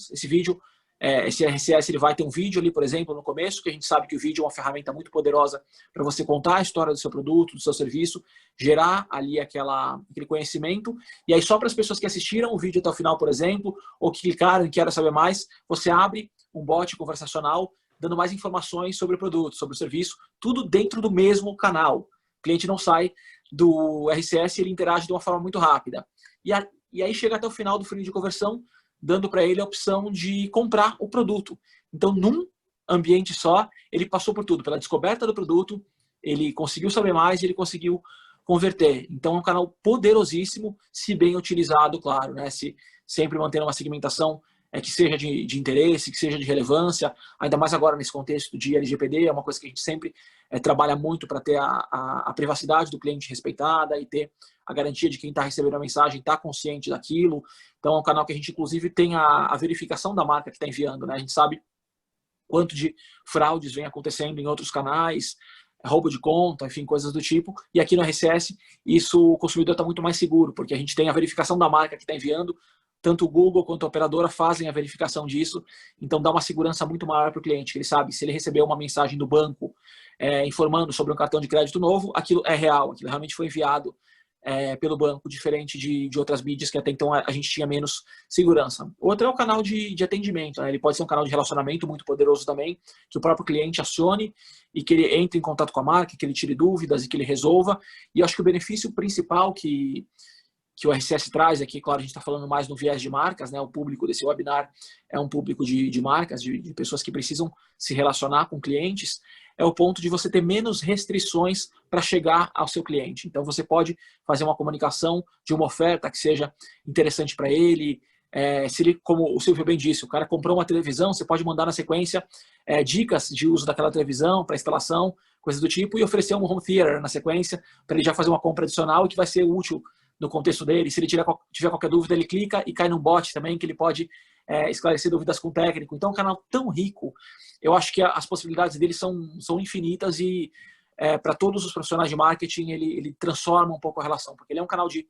Esse RCS ele vai ter um vídeo ali, por exemplo, no começo, que a gente sabe que o vídeo é uma ferramenta muito poderosa para você contar a história do seu produto, do seu serviço, gerar ali aquele conhecimento. E aí, só para as pessoas que assistiram o vídeo até o final, por exemplo, ou que clicaram e querem saber mais, você abre um bot conversacional dando mais informações sobre o produto, sobre o serviço, tudo dentro do mesmo canal. O cliente não sai do RCS, ele interage de uma forma muito rápida. E aí chega até o final do funil de conversão, dando para ele a opção de comprar o produto. Então, num ambiente só, ele passou por tudo, pela descoberta do produto, ele conseguiu saber mais e ele conseguiu converter. Então, é um canal poderosíssimo, se bem utilizado, claro, né? Se sempre mantendo uma segmentação que seja de interesse, que seja de relevância, ainda mais agora nesse contexto de LGPD, é uma coisa que a gente sempre trabalha muito para ter a privacidade do cliente respeitada e ter a garantia de quem está recebendo a mensagem está consciente daquilo. Então, é um canal que a gente, inclusive, tem a verificação da marca que está enviando, né? A gente sabe quanto de fraudes vem acontecendo em outros canais, roubo de conta, enfim, coisas do tipo. E aqui no RCS, isso o consumidor está muito mais seguro, porque a gente tem a verificação da marca que está enviando, tanto o Google quanto a operadora fazem a verificação disso, então dá uma segurança muito maior para o cliente, que ele sabe se ele recebeu uma mensagem do banco informando sobre um cartão de crédito novo, aquilo é real, aquilo realmente foi enviado pelo banco, diferente de outras mídias que até então a gente tinha menos segurança. Outro é o canal de atendimento, né? Ele pode ser um canal de relacionamento muito poderoso também, que o próprio cliente acione e que ele entre em contato com a marca, que ele tire dúvidas e que ele resolva. E eu acho que o benefício principal que o RCS traz aqui, claro, a gente está falando mais no viés de marcas, né? O público desse webinar é um público de marcas, de pessoas que precisam se relacionar com clientes, é o ponto de você ter menos restrições para chegar ao seu cliente. Então, você pode fazer uma comunicação de uma oferta que seja interessante para ele. Se ele, como o Silvio bem disse, o cara comprou uma televisão, você pode mandar na sequência dicas de uso daquela televisão para instalação, coisas do tipo, e oferecer um home theater na sequência para ele já fazer uma compra adicional e que vai ser útil no contexto dele. Se ele tiver qualquer dúvida, ele clica e cai num bot também, que ele pode esclarecer dúvidas com o técnico. Então, é um canal tão rico. Eu acho que as possibilidades dele são infinitas e para todos os profissionais de marketing, ele transforma um pouco a relação, porque ele é um canal de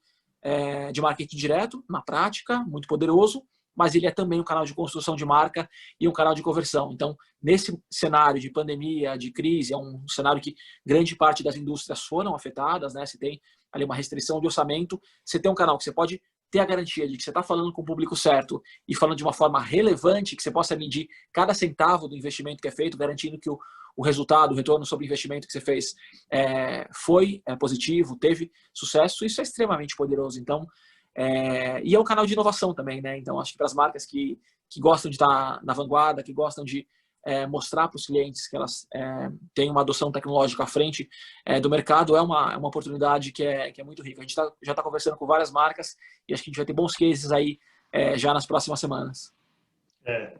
marketing direto, na prática, muito poderoso, mas ele é também um canal de construção de marca e um canal de conversão. Então, nesse cenário de pandemia, de crise, é um cenário que grande parte das indústrias foram afetadas, né? Você tem ali uma restrição de orçamento, você tem um canal que você pode ter a garantia de que você está falando com o público certo e falando de uma forma relevante, que você possa medir cada centavo do investimento que é feito, garantindo que o resultado, o retorno sobre o investimento que você fez foi positivo, teve sucesso. Isso é extremamente poderoso. Então, e é um canal de inovação também, né? Então, acho que para as marcas que gostam de estar na vanguarda, que gostam de mostrar para os clientes que elas têm uma adoção tecnológica à frente do mercado, é uma oportunidade que é muito rica. A gente já está conversando com várias marcas e acho que a gente vai ter bons cases aí já nas próximas semanas.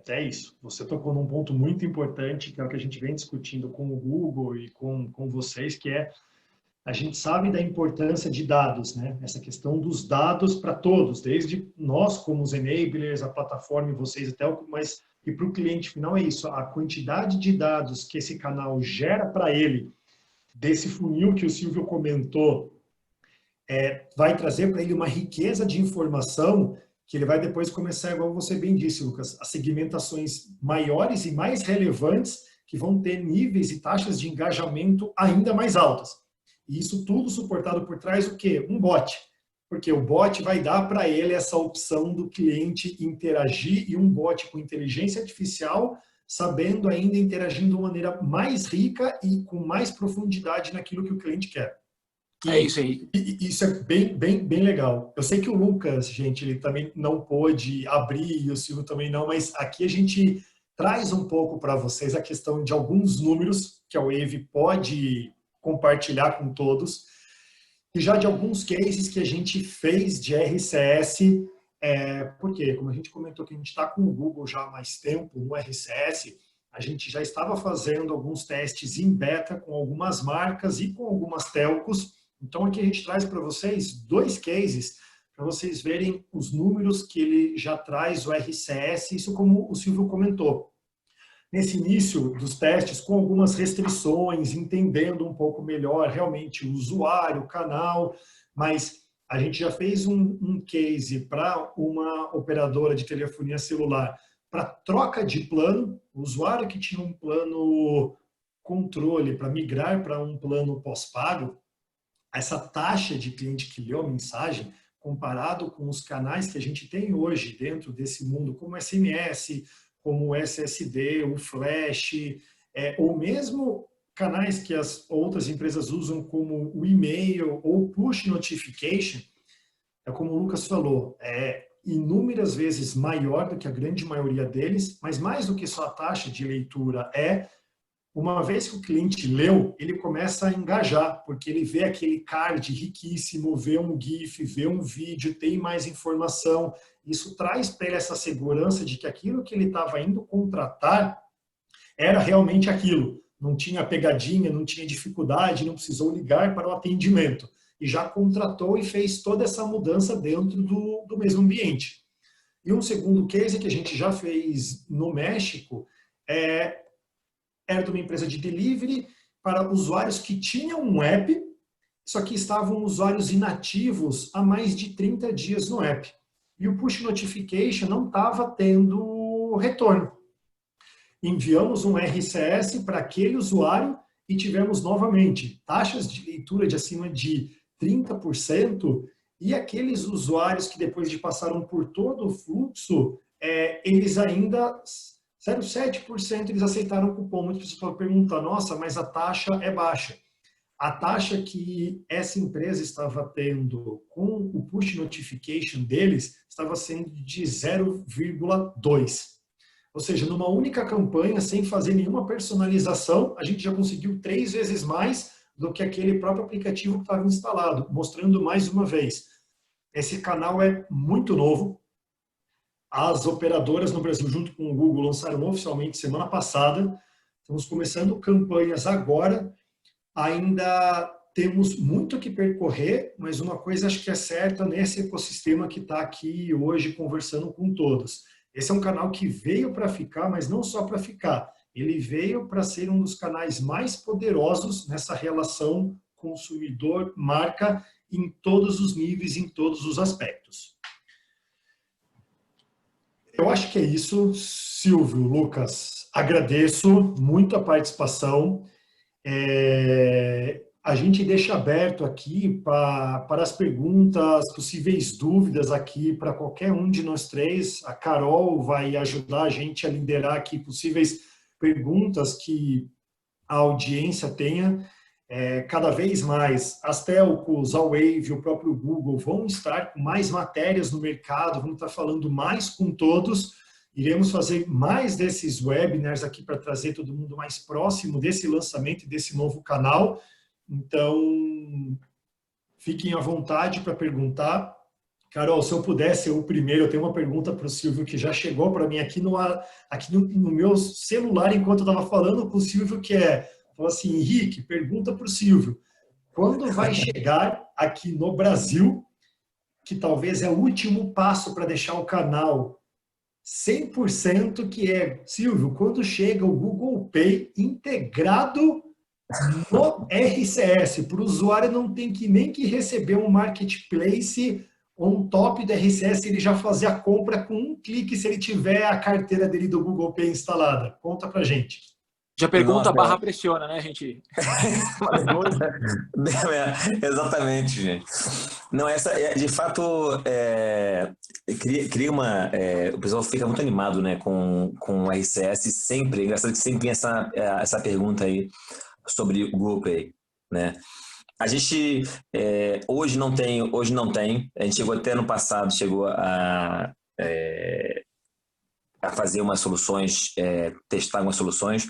É isso. Você tocou num ponto muito importante, que é o que a gente vem discutindo com o Google e com vocês, que a gente sabe da importância de dados, né? Essa questão dos dados para todos, desde nós como os enablers, a plataforma e vocês até mas e para o cliente final é isso, a quantidade de dados que esse canal gera para ele, desse funil que o Silvio comentou, vai trazer para ele uma riqueza de informação que ele vai depois começar, igual você bem disse, Lucas, as segmentações maiores e mais relevantes que vão ter níveis e taxas de engajamento ainda mais altas. E isso tudo suportado por trás o quê? Um bot. Porque o bot vai dar para ele essa opção do cliente interagir e um bot com inteligência artificial, sabendo ainda interagir de uma maneira mais rica e com mais profundidade naquilo que o cliente quer. É isso aí. E isso é bem legal. Eu sei que o Lucas, gente, ele também não pôde abrir e o Silvio também não, mas aqui a gente traz um pouco para vocês a questão de alguns números que a Wave pode compartilhar com todos, e já de alguns cases que a gente fez de RCS, porque, como a gente comentou que a gente está com o Google já há mais tempo no RCS, a gente já estava fazendo alguns testes em beta com algumas marcas e com algumas telcos. Então, aqui a gente traz para vocês 2 cases, para vocês verem os números que ele já traz o RCS, isso como o Silvio comentou. Nesse início dos testes, com algumas restrições, entendendo um pouco melhor realmente o usuário, o canal, mas a gente já fez um case para uma operadora de telefonia celular para troca de plano, o usuário que tinha um plano controle para migrar para um plano pós-pago, essa taxa de cliente que leu a mensagem, comparado com os canais que a gente tem hoje dentro desse mundo, como SMS, como o SSD, o Flash, ou mesmo canais que as outras empresas usam como o e-mail ou push notification, como o Lucas falou, inúmeras vezes maior do que a grande maioria deles, mas mais do que só a taxa de leitura uma vez que o cliente leu, ele começa a engajar, porque ele vê aquele card riquíssimo, vê um GIF, vê um vídeo, tem mais informação. Isso traz para ele essa segurança de que aquilo que ele estava indo contratar era realmente aquilo. Não tinha pegadinha, não tinha dificuldade, não precisou ligar para o atendimento. E já contratou e fez toda essa mudança dentro do mesmo ambiente. E um segundo case que a gente já fez no México era de uma empresa de delivery para usuários que tinham um app, só que estavam usuários inativos há mais de 30 dias no app. E o push notification não estava tendo retorno. Enviamos um RCS para aquele usuário e tivemos novamente taxas de leitura de acima de 30%, e aqueles usuários que depois de passaram por todo o fluxo, eles ainda, 0,7% eles aceitaram o cupom. Muitas pessoas perguntam, nossa, mas a taxa é baixa. A taxa que essa empresa estava tendo com o push notification deles estava sendo de 0,2%. Ou seja, numa única campanha, sem fazer nenhuma personalização, a gente já conseguiu 3 vezes mais do que aquele próprio aplicativo que estava instalado, mostrando mais uma vez. Esse canal é muito novo. As operadoras no Brasil, junto com o Google, lançaram oficialmente semana passada. Estamos começando campanhas agora. Ainda temos muito que percorrer, mas uma coisa acho que é certa nesse ecossistema que está aqui hoje conversando com todos. Esse é um canal que veio para ficar, mas não só para ficar. Ele veio para ser um dos canais mais poderosos nessa relação consumidor-marca em todos os níveis, em todos os aspectos. Eu acho que é isso, Silvio, Lucas. Agradeço muito a participação. A gente deixa aberto aqui para as perguntas, possíveis dúvidas aqui para qualquer um de nós três. A Carol vai ajudar a gente a liderar aqui possíveis perguntas que a audiência tenha. Cada vez mais, as telcos, a Wave, o próprio Google vão estar com mais matérias no mercado, vamos estar falando mais com todos. Iremos fazer mais desses webinars aqui para trazer todo mundo mais próximo desse lançamento e desse novo canal. Então, fiquem à vontade para perguntar. Carol, se eu pudesse, eu primeiro, eu tenho uma pergunta para o Silvio que já chegou para mim aqui no meu celular enquanto eu estava falando com o Silvio, falou assim, Henrique, pergunta para o Silvio, quando vai chegar aqui no Brasil, que talvez é o último passo para deixar o canal 100%, que é, Silvio, quando chega o Google Pay integrado no RCS, para o usuário não tem nem que receber um marketplace on top do RCS, ele já fazer a compra com um clique se ele tiver a carteira dele do Google Pay instalada. Conta pra gente. Já pergunta, barra pressiona, né, gente? Exatamente, gente. Não, essa, de fato, cria uma... o pessoal fica muito animado, né, com o RCS sempre. É engraçado que sempre tem essa pergunta aí sobre o Google Pay, né? A gente hoje não tem. A gente chegou até no passado, chegou a fazer umas soluções, testar algumas soluções.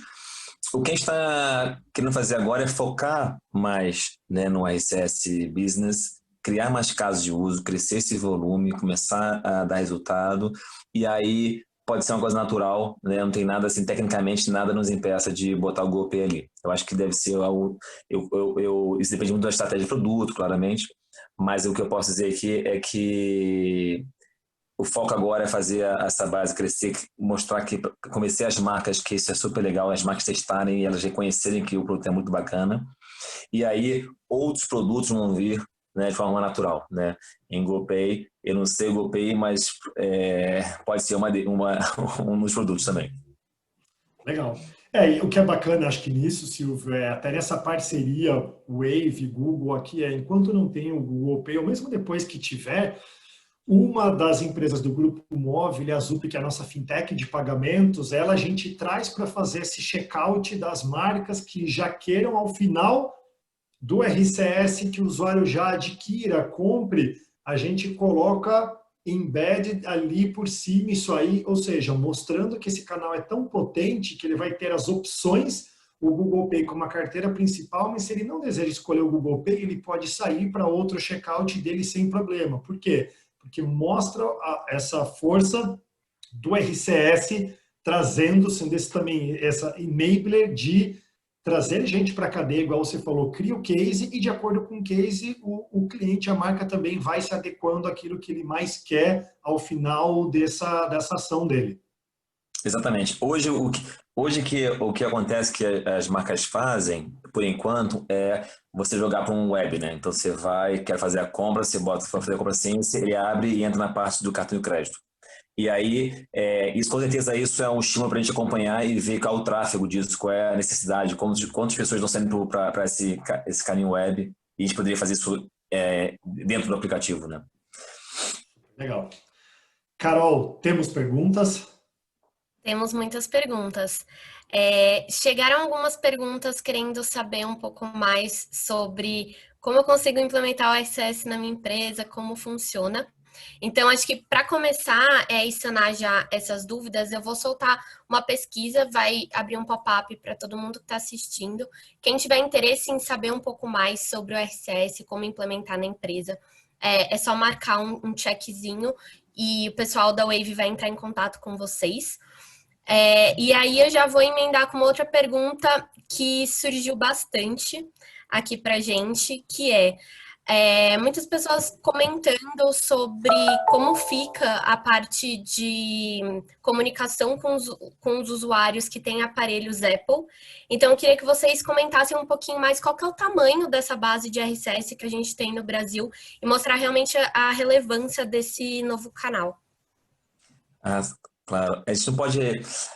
O que a gente está querendo fazer agora é focar mais, né, no RCS Business, criar mais casos de uso, crescer esse volume, começar a dar resultado, e aí pode ser uma coisa natural, né? Não tem nada assim, tecnicamente, nada nos impeça de botar o Google Pay ali. Eu acho que deve ser algo. Isso depende muito da estratégia de produto, claramente, mas o que eu posso dizer aqui é que o foco agora é fazer essa base crescer, mostrar que comecei as marcas, que isso é super legal, as marcas testarem e elas reconhecerem que o produto é muito bacana. E aí outros produtos vão vir, né, de forma natural, né? Em GoPay, eu não sei o GoPay, mas pode ser um dos produtos também. Legal. E o que é bacana, acho que nisso, Silvio, até nessa parceria Wave, Google aqui, enquanto não tem o Google Pay, ou mesmo depois que tiver, uma das empresas do Grupo Móvel, a Zup, que é a nossa fintech de pagamentos, ela a gente traz para fazer esse check-out das marcas que já queiram, ao final do RCS, que o usuário já adquira, compre, a gente coloca embed ali por cima isso aí, ou seja, mostrando que esse canal é tão potente que ele vai ter as opções, o Google Pay como a carteira principal, mas se ele não deseja escolher o Google Pay, ele pode sair para outro checkout dele sem problema. Por quê? Porque mostra essa força do RCS trazendo, sendo esse também, essa enabler de trazer gente para a cadeia, igual você falou, cria o case e de acordo com o case, o cliente, a marca também vai se adequando àquilo que ele mais quer ao final dessa ação dele. Exatamente. Hoje, o que acontece que as marcas fazem, por enquanto, é você jogar para um web, né? Então você quer fazer a compra, você bota para fazer a compra assim, ele abre e entra na parte do cartão de crédito. E aí, isso com certeza isso é um estímulo para a gente acompanhar e ver qual é o tráfego disso, qual é a necessidade, quantas pessoas estão saindo para esse caminho web, e a gente poderia fazer isso dentro do aplicativo, né? Legal. Carol, temos perguntas? Temos muitas perguntas. Chegaram algumas perguntas querendo saber um pouco mais sobre como eu consigo implementar o RCS na minha empresa, como funciona. Então, acho que para começar e sanar já essas dúvidas, eu vou soltar uma pesquisa, vai abrir um pop-up para todo mundo que está assistindo. Quem tiver interesse em saber um pouco mais sobre o RCS, como implementar na empresa, é só marcar um checkzinho e o pessoal da Wave vai entrar em contato com vocês. E aí eu já vou emendar com uma outra pergunta que surgiu bastante aqui pra gente, que muitas pessoas comentando sobre como fica a parte de comunicação com os usuários que têm aparelhos Apple. Então, eu queria que vocês comentassem um pouquinho mais qual que é o tamanho dessa base de RCS que a gente tem no Brasil e mostrar realmente a relevância desse novo canal. Claro, a gente não pode,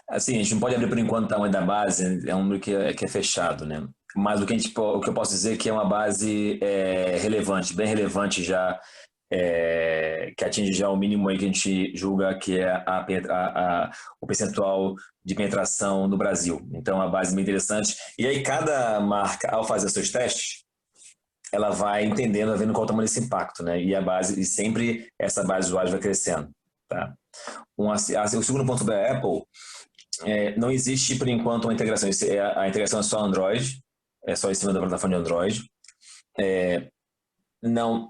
assim, a gente não pode abrir por enquanto o tamanho da base, é um número que é fechado, né? Mas o que eu posso dizer é que é uma base relevante, bem relevante já, que atinge já o mínimo aí que a gente julga que é o percentual de penetração no Brasil. Então, é uma base bem interessante. E aí, cada marca, ao fazer seus testes, ela vai entendendo, vai vendo qual é o tamanho desse impacto, né? E sempre essa base de usuários vai crescendo, tá? O segundo ponto da Apple, não existe por enquanto uma integração. A integração é só Android, é só em cima da plataforma de Android.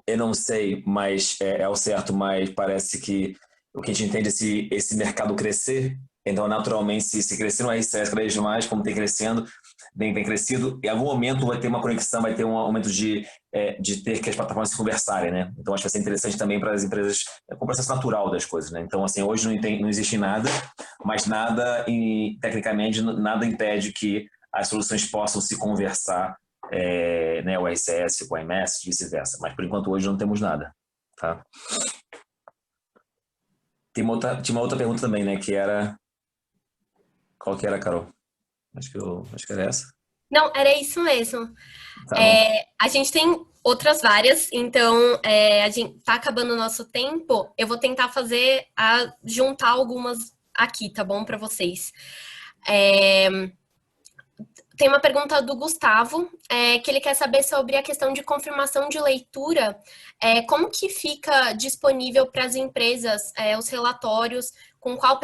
Eu não sei, mas é o certo, mas parece que o que a gente entende é esse mercado crescer. Então, naturalmente, se crescer no RCS cada vez mais, como tem crescendo, bem crescido, em algum momento vai ter uma conexão, vai ter um aumento de ter que as plataformas se conversarem, né? Então, acho que vai ser interessante também para as empresas, o processo natural das coisas, né? Então, assim, hoje não existe nada, mas tecnicamente, nada impede que as soluções possam se conversar, né, o RCS com o iMessage e vice-versa. Mas, por enquanto, hoje não temos nada, tá? Tinha uma outra pergunta também, né, que era... Qual que era, Carol? Acho que era essa. Não, era isso mesmo. Tá A gente tem outras várias, então a gente tá acabando o nosso tempo. Eu vou tentar juntar algumas aqui, tá bom, para vocês. Tem uma pergunta do Gustavo, que ele quer saber sobre a questão de confirmação de leitura. Como que fica disponível para as empresas os relatórios, com qual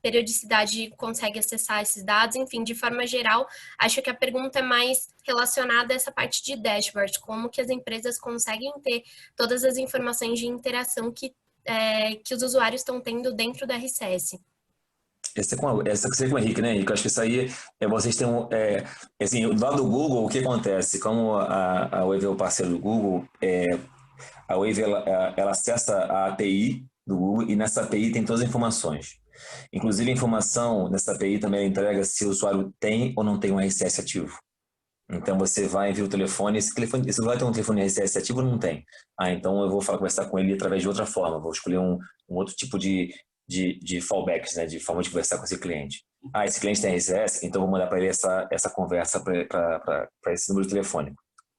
periodicidade consegue acessar esses dados? Enfim, de forma geral, acho que a pergunta é mais relacionada a essa parte de dashboard, como que as empresas conseguem ter todas as informações de interação que os usuários estão tendo dentro da RCS. Essa que você com o Henrique, né, Henrique? Eu acho que isso aí, vocês têm assim, do lado do Google, o que acontece? Como a Wave é o parceiro do Google, a Wave ela acessa a API do Google e nessa API tem todas as informações. Inclusive a informação nessa API também entrega se o usuário tem ou não tem um RCS ativo. Então você vai ver o telefone, esse vai ter um telefone RCS ativo ou não tem? Então eu vou conversar com ele através de outra forma, vou escolher um outro tipo de fallbacks, né, de forma de conversar com esse cliente. Esse cliente tem RCS, então vou mandar para ele essa conversa para esse número de telefone.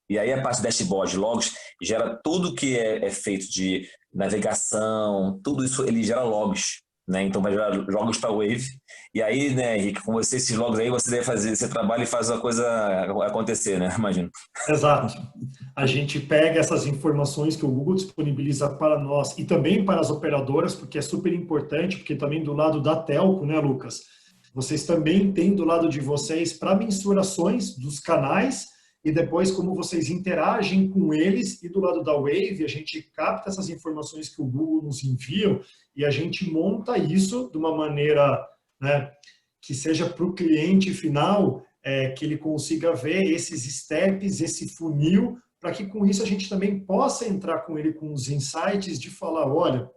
E aí a parte do dashboard, logs, gera tudo que é feito de navegação, tudo isso ele gera logs, né? Então vai gerar logs para a Wave. E aí, né, Henrique, com você, esses logs aí, você trabalha e faz a coisa acontecer, né? Imagino. Exato. A gente pega essas informações que o Google disponibiliza para nós e também para as operadoras, porque é super importante, porque também do lado da telco, né, Lucas? Vocês também têm do lado de vocês para mensurações dos canais e depois como vocês interagem com eles, e do lado da Wave a gente capta essas informações que o Google nos envia e a gente monta isso de uma maneira, né, que seja para o cliente final, que ele consiga ver esses steps, esse funil, para que com isso a gente também possa entrar com ele com os insights de falar, olha,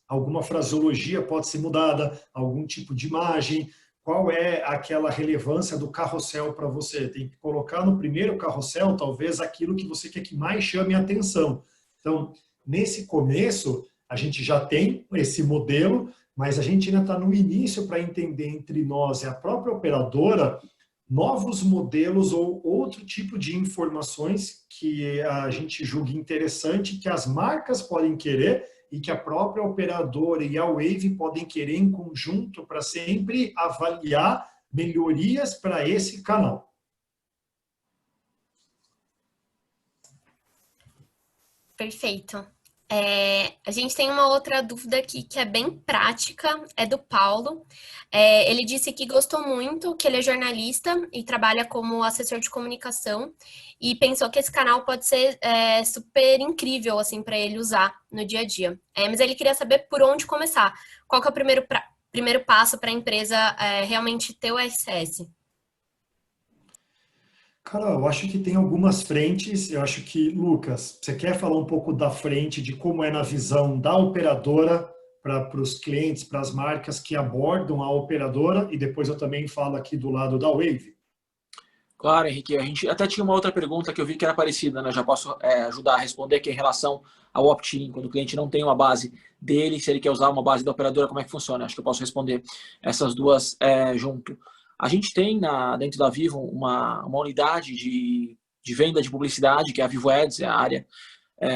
alguma fraseologia pode ser mudada, algum tipo de imagem, qual é aquela relevância do carrossel para você. Tem que colocar no primeiro carrossel, talvez, aquilo que você quer que mais chame a atenção. Então, nesse começo, a gente já tem esse modelo, mas a gente ainda está no início para entender entre nós e a própria operadora novos modelos ou outro tipo de informações que a gente julgue interessante, que as marcas podem querer e que a própria operadora e a Wave podem querer em conjunto para sempre avaliar melhorias para esse canal. Perfeito. A gente tem uma outra dúvida aqui que é bem prática, é do Paulo. Ele disse que gostou muito, que ele é jornalista e trabalha como assessor de comunicação e pensou que esse canal pode ser super incrível assim, para ele usar no dia a dia. Mas ele queria saber por onde começar. Qual que é o primeiro passo para a empresa realmente ter o RCS? Cara, eu acho que tem algumas frentes. Eu acho que, Lucas, você quer falar um pouco da frente de como é na visão da operadora para os clientes, para as marcas que abordam a operadora, e depois eu também falo aqui do lado da Wave? Claro, Henrique. A gente até tinha uma outra pergunta que eu vi que era parecida, né? Já posso ajudar a responder, que é em relação ao opt-in, quando o cliente não tem uma base dele, se ele quer usar uma base da operadora, como é que funciona? Acho que eu posso responder essas duas junto. A gente tem dentro da Vivo uma unidade de venda de publicidade, que é a Vivo Ads, é a área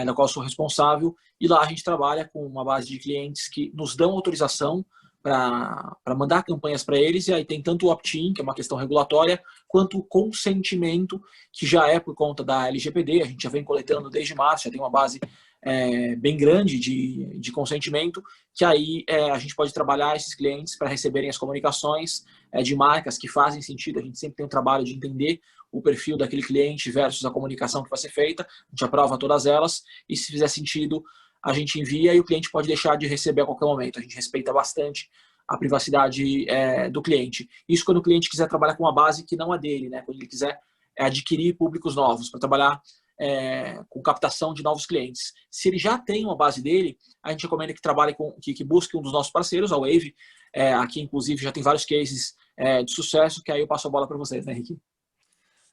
na qual eu sou responsável, e lá a gente trabalha com uma base de clientes que nos dão autorização para mandar campanhas para eles, e aí tem tanto o opt-in, que é uma questão regulatória, quanto o consentimento, que já é por conta da LGPD, a gente já vem coletando desde março, já tem uma base bem grande de consentimento, que aí a gente pode trabalhar esses clientes para receberem as comunicações de marcas que fazem sentido. A gente sempre tem um trabalho de entender o perfil daquele cliente versus a comunicação que vai ser feita, a gente aprova todas elas, e se fizer sentido, a gente envia e o cliente pode deixar de receber a qualquer momento. A gente respeita bastante a privacidade do cliente. Isso quando o cliente quiser trabalhar com uma base que não é dele, né? Quando ele quiser adquirir públicos novos, para trabalhar com captação de novos clientes. Se ele já tem uma base dele, a gente recomenda que trabalhe que busque um dos nossos parceiros, a Wave. Aqui, inclusive, já tem vários cases de sucesso, que aí eu passo a bola para vocês, né, Henrique?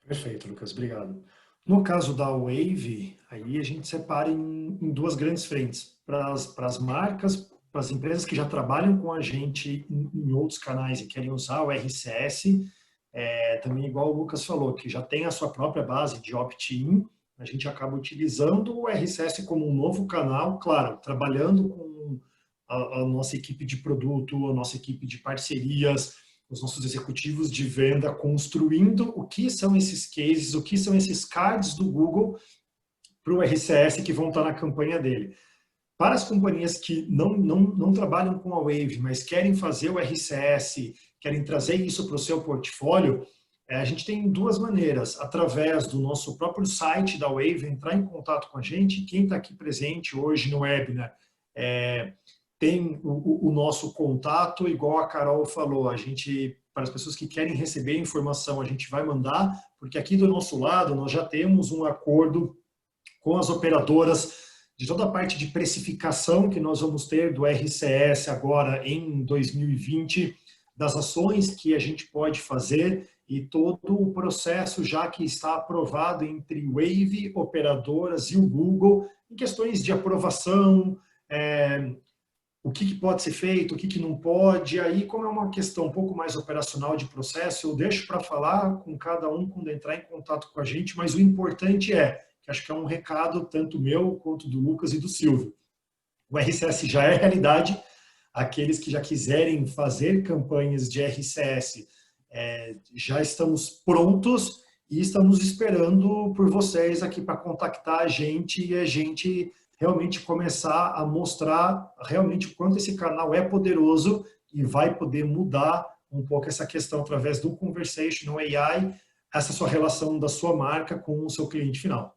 Perfeito, Lucas, obrigado. No caso da Wave, aí a gente separa em duas grandes frentes. Para as marcas, para as empresas que já trabalham com a gente em outros canais e querem usar o RCS, também igual o Lucas falou, que já tem a sua própria base de opt-in, a gente acaba utilizando o RCS como um novo canal, claro, trabalhando com a nossa equipe de produto, a nossa equipe de parcerias, os nossos executivos de venda, construindo o que são esses cases, o que são esses cards do Google para o RCS que vão estar na campanha dele. para as companhias que não trabalham com a Wave, mas querem fazer o RCS, querem trazer isso para o seu portfólio, a gente tem duas maneiras, através do nosso próprio site da Wave, entrar em contato com a gente. Quem está aqui presente hoje no webinar tem o nosso contato, igual a Carol falou, a gente, para as pessoas que querem receber informação, a gente vai mandar, porque aqui do nosso lado nós já temos um acordo com as operadoras de toda a parte de precificação que nós vamos ter do RCS agora em 2020, das ações que a gente pode fazer e todo o processo já que está aprovado entre Wave, operadoras e o Google, em questões de aprovação, o que pode ser feito, o que não pode. Aí, como é uma questão um pouco mais operacional de processo, eu deixo para falar com cada um quando entrar em contato com a gente, mas o importante que acho que é um recado tanto meu quanto do Lucas e do Silvio. O RCS já é realidade. Aqueles que já quiserem fazer campanhas de RCS, já estamos prontos e estamos esperando por vocês aqui para contactar a gente e a gente realmente começar a mostrar realmente o quanto esse canal é poderoso e vai poder mudar um pouco essa questão através do Conversational AI, essa sua relação da sua marca com o seu cliente final.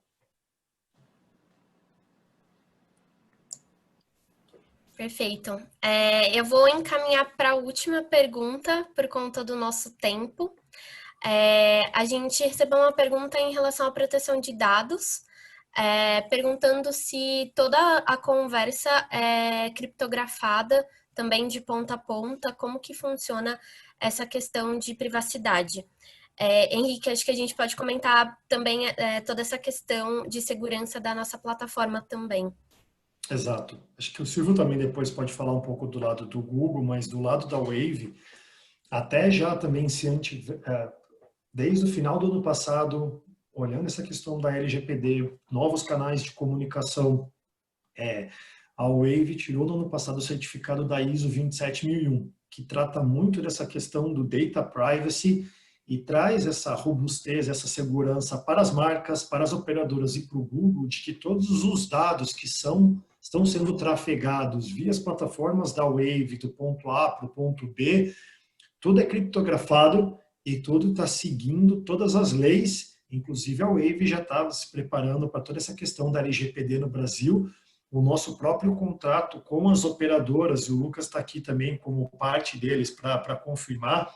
Perfeito. Eu vou encaminhar para a última pergunta, por conta do nosso tempo. A gente recebeu uma pergunta em relação à proteção de dados, perguntando se toda a conversa é criptografada, também de ponta a ponta, como que funciona essa questão de privacidade. Henrique, acho que a gente pode comentar também toda essa questão de segurança da nossa plataforma também. Exato. Acho que o Silvio também depois pode falar um pouco do lado do Google, mas do lado da Wave, até já também desde o final do ano passado, olhando essa questão da LGPD, novos canais de comunicação, a Wave tirou no ano passado o certificado da ISO 27001, que trata muito dessa questão do data privacy e traz essa robustez, essa segurança para as marcas, para as operadoras e para o Google, de que todos os dados que estão sendo trafegados via as plataformas da Wave, do ponto A para o ponto B, tudo é criptografado e tudo está seguindo todas as leis. Inclusive a Wave já estava se preparando para toda essa questão da LGPD no Brasil. O nosso próprio contrato com as operadoras, e o Lucas está aqui também como parte deles para confirmar,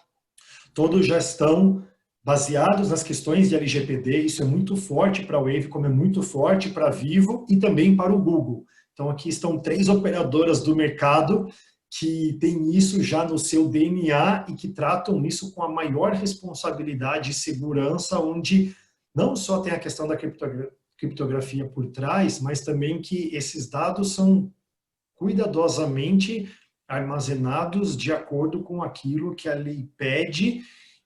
todos já estão baseados nas questões de LGPD. Isso é muito forte para a Wave, como é muito forte para a Vivo e também para o Google. Então aqui estão 3 operadoras do mercado que têm isso já no seu DNA e que tratam isso com a maior responsabilidade e segurança, onde não só tem a questão da criptografia por trás, mas também que esses dados são cuidadosamente armazenados de acordo com aquilo que a lei pede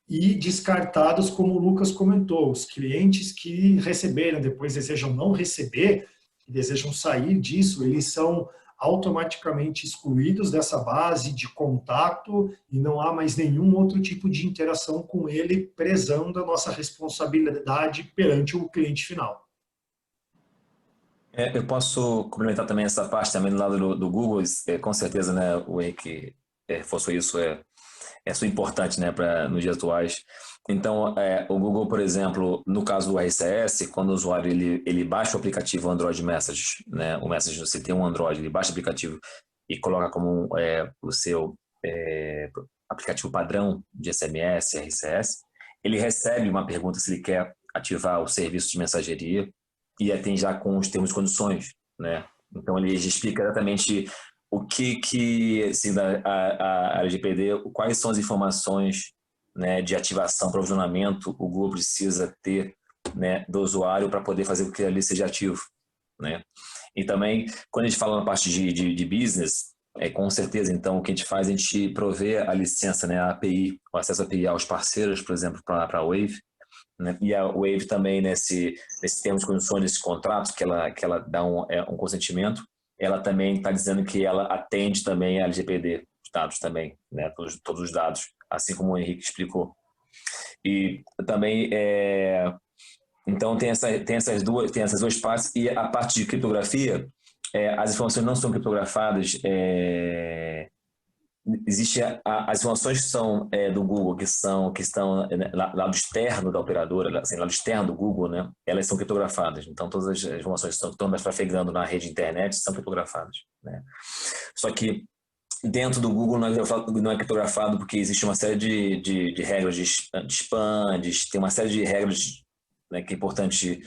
e descartados, como o Lucas comentou. Os clientes que receberam, depois desejam não receber, desejam sair disso, eles são automaticamente excluídos dessa base de contato e não há mais nenhum outro tipo de interação com ele, prezando a nossa responsabilidade perante o cliente final. Eu posso complementar também essa parte também do lado do Google, com certeza, né, o Henrique reforçou isso, isso é importante, né, nos dias atuais. Então, o Google, por exemplo, no caso do RCS, quando o usuário ele baixa o aplicativo Android Messages, né, o Message, você tem um Android, ele baixa o aplicativo e coloca como o seu aplicativo padrão de SMS, RCS, ele recebe uma pergunta se ele quer ativar o serviço de mensageria e tem já com os termos e condições, né? Então ele explica exatamente o que assim, a LGPD, quais são as informações, né, de ativação, provisionamento o Google precisa ter, né, do usuário para poder fazer com que ali seja ativo, né? E também quando a gente fala na parte de business, com certeza, então o que a gente faz, a gente provê a licença, né, a API, o acesso à API aos parceiros, por exemplo, para a Wave. E a Wave também, nesse termos de condições, nesses contratos, que ela dá um consentimento, ela também está dizendo que ela atende também a LGPD, os dados também, né, todos os dados, assim como o Henrique explicou. E também, então tem essas duas partes, e a parte de criptografia, as informações não são criptografadas, as informações que são do Google, que estão lado externo da operadora, assim, lado externo do Google, né, elas são criptografadas. Então, todas as informações que estão trafegando na rede internet são criptografadas, né? Só que dentro do Google não é criptografado porque existe uma série de regras de spam, tem uma série de regras, né, que é importante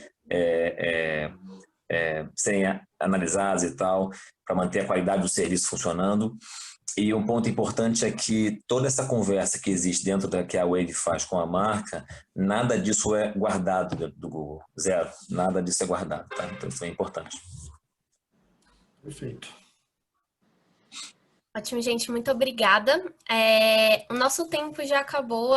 serem analisadas e tal, para manter a qualidade do serviço funcionando. E um ponto importante é que toda essa conversa que existe dentro da que a Wave faz com a marca, nada disso é guardado dentro do Google. Zero. Nada disso é guardado, tá? Então isso é importante. Perfeito. Ótimo, gente. Muito obrigada. O nosso tempo já acabou.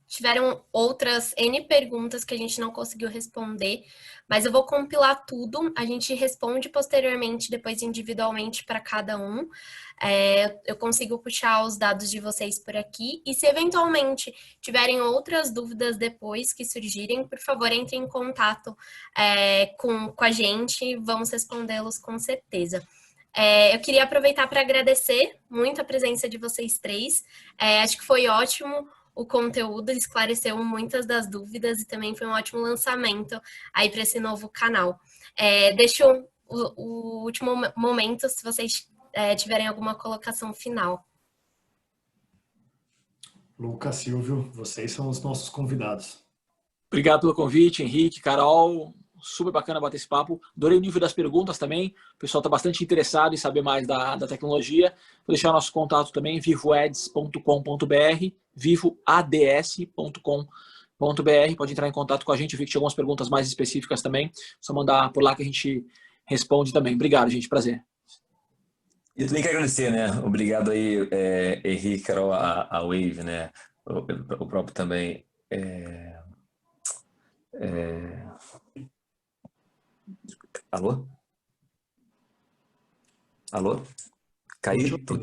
Tiveram outras N perguntas que a gente não conseguiu responder, mas eu vou compilar tudo. A gente responde posteriormente, depois individualmente para cada um. Eu consigo puxar os dados de vocês por aqui. E se eventualmente tiverem outras dúvidas depois que surgirem, por favor, entrem em contato com a gente. Vamos respondê-los com certeza. Eu queria aproveitar para agradecer muito a presença de vocês três. Acho que foi ótimo o conteúdo, esclareceu muitas das dúvidas e também foi um ótimo lançamento aí para esse novo canal. Deixo o último momento, se vocês tiverem alguma colocação final. Lucas, Silvio, vocês são os nossos convidados. Obrigado pelo convite, Henrique, Carol. Super bacana bater esse papo. Adorei o nível das perguntas também. O pessoal está bastante interessado em saber mais da tecnologia. Vou deixar nosso contato também, vivoads.com.br, vivoads.com.br. Pode entrar em contato com a gente. Eu vi que tinha algumas perguntas mais específicas também. Só mandar por lá que a gente responde também. Obrigado, gente. Prazer. E também quero agradecer, né? Obrigado aí, Henrique, Carol, a Wave, né? O próprio também. Alô? Alô? Caí? Estão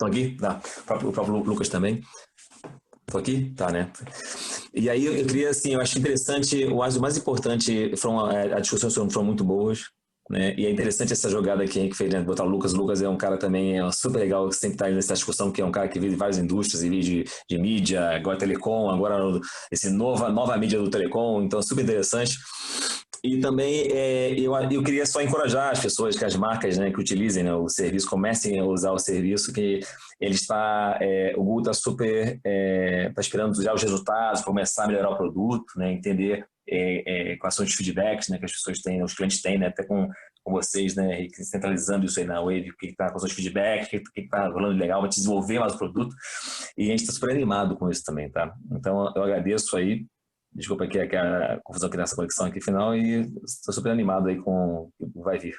aqui? Tá. O próprio Lucas também. Estou aqui? Tá, né? E aí eu queria, assim, eu acho interessante, o mais importante, as discussões foram muito boas, né? E é interessante essa jogada aqui que fez, né? Botar o Lucas. O Lucas é um cara também super legal, que sempre está nessa discussão, que é um cara que vive de várias indústrias, ele de mídia, agora telecom, agora esse nova mídia do telecom, então é super interessante. E também eu queria só encorajar as pessoas, que as marcas, né, que utilizem, né, o serviço, comecem a usar o serviço, que ele o Google está super tá esperando já os resultados, começar a melhorar o produto, né, entender quais são os feedbacks, né, que as pessoas têm, os clientes têm, né, até com vocês, né, centralizando isso aí na Wave, o que está com os feedbacks, o que está rolando legal, vai te desenvolver mais o produto, e a gente está super animado com isso também, tá? Então eu agradeço aí. Desculpa aqui a confusão aqui nessa conexão aqui final e estou super animado aí com o que vai vir.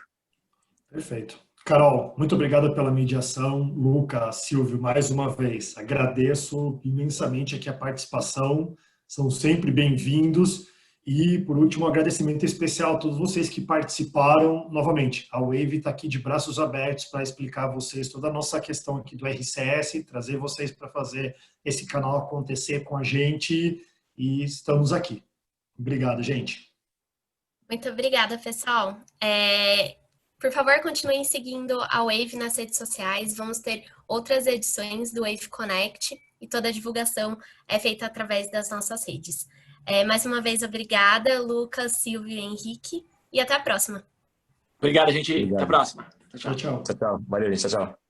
Perfeito. Carol, muito obrigado pela mediação. Lucas, Silvio, mais uma vez, agradeço imensamente aqui a participação, são sempre bem-vindos. E, por último, um agradecimento especial a todos vocês que participaram. Novamente, a Wave está aqui de braços abertos para explicar a vocês toda a nossa questão aqui do RCS, trazer vocês para fazer esse canal acontecer com a gente. E estamos aqui. Obrigado, gente. Muito obrigada, pessoal. Por favor, continuem seguindo a Wave nas redes sociais. Vamos ter outras edições do Wave Connect e toda a divulgação é feita através das nossas redes. Mais uma vez, obrigada, Lucas, Silvio e Henrique. E até a próxima. Obrigado, gente. Obrigado. Até a próxima. Tchau, tchau. Tchau, tchau. Valeu, gente. Tchau, tchau.